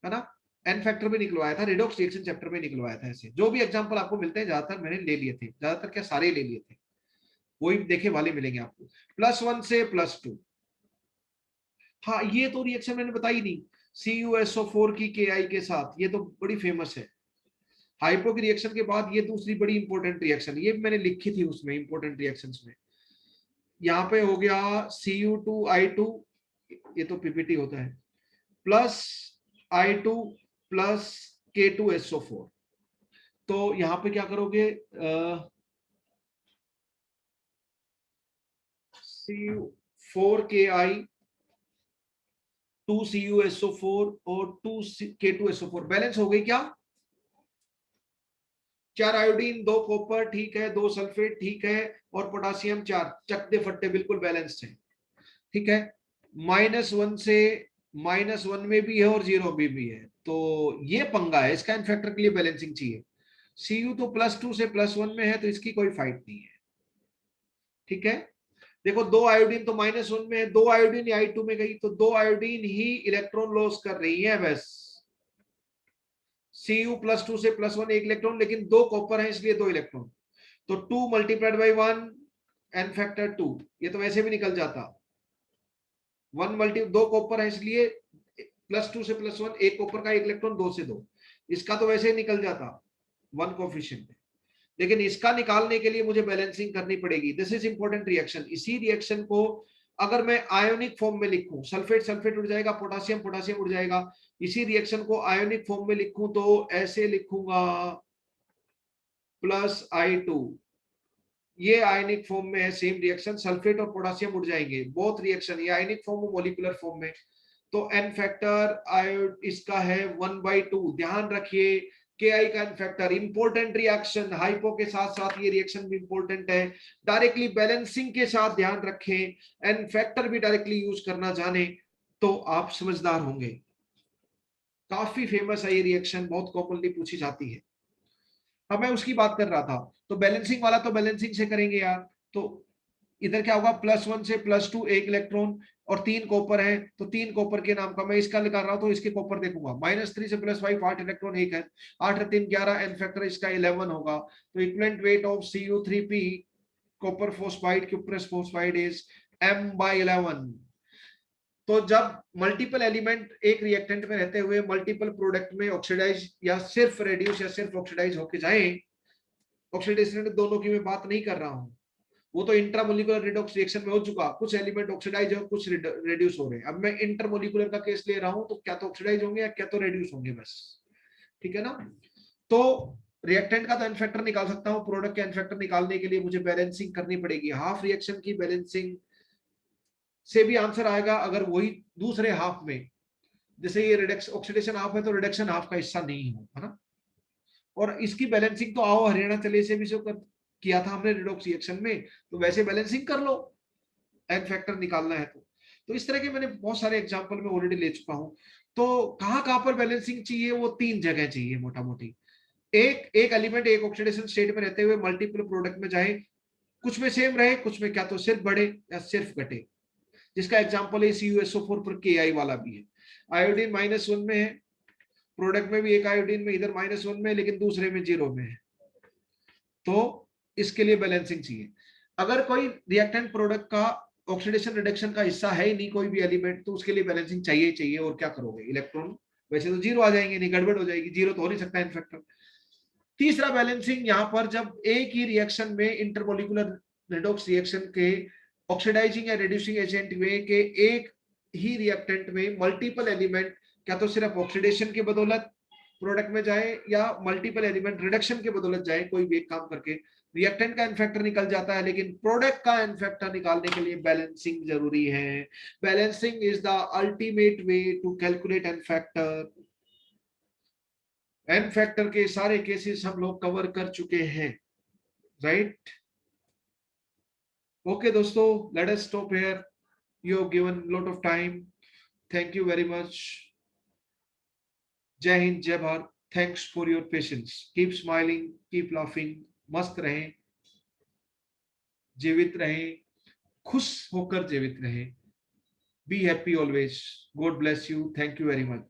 है ना, एन फैक्टर भी निकलवाया था, रिडॉक्स रिएक्शन चैप्टर में निकलवाया था। ऐसे जो भी एग्जांपल आपको मिलते हैं ज्यादातर मैंने ले लिए थे, ज्यादातर क्या सारे ले लिए थे, वही देखे वाले मिलेंगे आपको। +1 से +2, हाँ ये तो रिएक्शन मैंने बताई नहीं, CuSO4 की Ki के साथ, ये तो बड़ी फेमस है। हाइपो की रिएक्शन के बाद ये दूसरी बड़ी इंपॉर्टेंट रिएक्शन, ये मैंने लिखी थी उसमें इंपॉर्टेंट रिएक्शंस में। यहाँ पे हो गया Cu2I2, ये तो पीपीटी होता है, प्लस I2 प्लस K2SO4। तो यहाँ पे क्या करोगे, Cu4Ki 2CuSO4 और 2K2SO4 बैलेंस हो गई क्या, 4 आयोडीन 2 कॉपर ठीक है, 2 सल्फेट ठीक है, और पोटासियम 4, चकते फट्टे बिल्कुल बैलेंस्ड है, ठीक है। -1 से -1 में भी है और 0 में भी है, तो ये पंगा है, इसका एन फैक्टर के लिए बैलेंसिंग चाहिए। Cu तो +2 से +1 में है, तो इसकी कोई फाइट नहीं है, ठीक है। देखो 2 आयोडीन तो -1 में है, 2 आयोडीन I2 में गई, तो 2 आयोडीन ही इलेक्ट्रॉन लॉस कर रही है बस। Cu +2 से +1 एक इलेक्ट्रॉन, लेकिन 2 कॉपर है इसलिए 2 इलेक्ट्रॉन, तो 2 × 1 एन फैक्टर 2, ये तो वैसे भी निकल जाता, 2 कॉपर है इसलिए +2 से +1 एक कॉपर का एक इलेक्ट्रॉन, 2 से 2, इसका तो वैसे ही निकल जाता 1 कोफिशिएंट, लेकिन इसका निकालने के लिए मुझे बैलेंसिंग करनी पड़ेगी। This is important reaction. इसी रिएक्शन को अगर मैं आयोनिक फॉर्म में लिखूं, सल्फेट सल्फेट उड़ जाएगा, पोटासियम पोटासियम उड़ जाएगा, इसी रिएक्शन को आयोनिक फॉर्म में लिखूं तो ऐसे लिखूंगा +I2, ये आयनिक फॉर्म में है, सेम रिएक्शन, सल्फेट और पोटासियम उड़ जाएंगे, बोथ रिएक्शन, ये आयनिक फॉर्म और मॉलिक्यूलर फॉर्म में, तो एन फैक्टर आयोड इसका है 1/2। ध्यान रखिए Ki का N factor, important reaction, hypo के साथ साथ ये रिएक्शन भी इंपॉर्टेंट है, डायरेक्टली बैलेंसिंग के साथ ध्यान रखें, एन फैक्टर भी डायरेक्टली यूज करना जाने तो आप समझदार होंगे। काफी फेमस है ये रिएक्शन, बहुत कॉमनली पूछी जाती है। अब मैं उसकी बात कर रहा था, तो बैलेंसिंग वाला तो बैलेंसिंग से करेंगे यार, तो इधर क्या होगा, +1 से +2 एक इलेक्ट्रॉन और 3 कॉपर है, तो 3 कॉपर के नाम का मैं इसका निकाल रहा हूं, तो इसके कॉपर देखूंगा, -3 से +5 8 इलेक्ट्रॉन एक है, 8 और 3 11, एन फैक्टर इसका 11 होगा, तो equivalent weight of Cu3p copper phosphide cuprous phosphide is M/11। तो जब मल्टीपल एलिमेंट एक रिएक्टेंट में रहते हुए मल्टीपल प्रोडक्ट में ऑक्सीडाइज या सिर्फ रेड्यूस या सिर्फ ऑक्सीडाइज होके जाएं, ऑक्सीडेशन दोनों की मैं बात नहीं कर रहा हूं, वो तो इंट्रामोलिकुलर रिडॉक्स रिएक्शन में हो चुका, कुछ एलिमेंट ऑक्सीडाइज हो कुछ रेड्यूस हो रहे हैं, अब मैं इंटरमोलिकुलर का केस ले रहा हूं, तो क्या तो ऑक्सीडाइज होंगे या क्या तो रेड्यूस होंगे बस, ठीक है ना। तो रिएक्टेंट का तो एन फैक्टर निकाल सकता हूं, प्रोडक्ट का एन फैक्टर निकालने के लिए मुझे बैलेंसिंग करनी पड़ेगी, हाफ रिएक्शन की बैलेंसिंग से भी आंसर आएगा अगर वही दूसरे हाफ में, जैसे ये रिडक्शन ऑक्सीडेशन हाफ है तो रिडक्शन हाफ का हिस्सा नहीं हो, है ना। और इसकी बैलेंसिंग तो आओ हरियाणा चले से भी किया था हमने रिडॉक्स रिएक्शन में, तो वैसे बैलेंसिंग कर लो, एन फैक्टर निकालना है तो इस तरह के मैंने बहुत सारे एग्जांपल में ऑलरेडी ले चुका हूं। तो कहां पर बैलेंसिंग चाहिए, वो 3 जगह चाहिए मोटा मोटी, एक एक एलिमेंट एक ऑक्सीडेशन स्टेट में रहते हुए मल्टीपल प्रोडक्ट में जाए, कुछ में सेम रहे, कुछ में क्या तो सिर्फ बढ़े या सिर्फ घटे, जिसका एग्जांपल है CuSO4 पर Ki वाला भी है, आयोडीन -1 में है, प्रोडक्ट में भी एक आयोडीन में इधर -1 में, लेकिन दूसरे में 0 में है, तो इसके लिए बैलेंसिंग चाहिए। अगर कोई रिएक्टेंट प्रोडक्ट का ऑक्सीडेशन रिडक्शन का हिस्सा है ही नहीं कोई भी एलिमेंट, तो उसके लिए बैलेंसिंग चाहिए चाहिए, और क्या करोगे, इलेक्ट्रॉन वैसे तो 0 आ जाएंगे, नहीं गड़बड़ हो जाएगी, 0 तो हो नहीं सकता इनफैक्टर। तीसरा बैलेंसिंग यहाँ पर जब एक ही रिएक्शन में इंटरमोलिकुलर रिडॉक्स रिएक्शन के ऑक्सीडाइजिंग या रिड्यूसिंग एजेंट में के एक ही रिएक्टेंट में मल्टीपल एलिमेंट क्या तो सिर्फ ऑक्सीडेशन की बदौलत प्रोडक्ट में जाए या मल्टीपल एलिमेंट रिडक्शन के बदौलत जाए, कोई भी एक काम करके रिएक्टेंट का एन फैक्टर निकल जाता है, लेकिन प्रोडक्ट का एन फैक्टर निकालने के लिए बैलेंसिंग जरूरी है। Balancing is the ultimate way to calculate N factor. N factor के सारे केसेस हम लोग कवर कर चुके हैं, राइट? ओके दोस्तों, let us stop here. You have given lot of time. Thank you very much. जय हिंद, जय Bharat. Thanks for your patience. Keep smiling, keep laughing. मस्त रहें, जीवित रहें, खुश होकर जीवित रहें। Be happy always. God bless you. Thank you very much.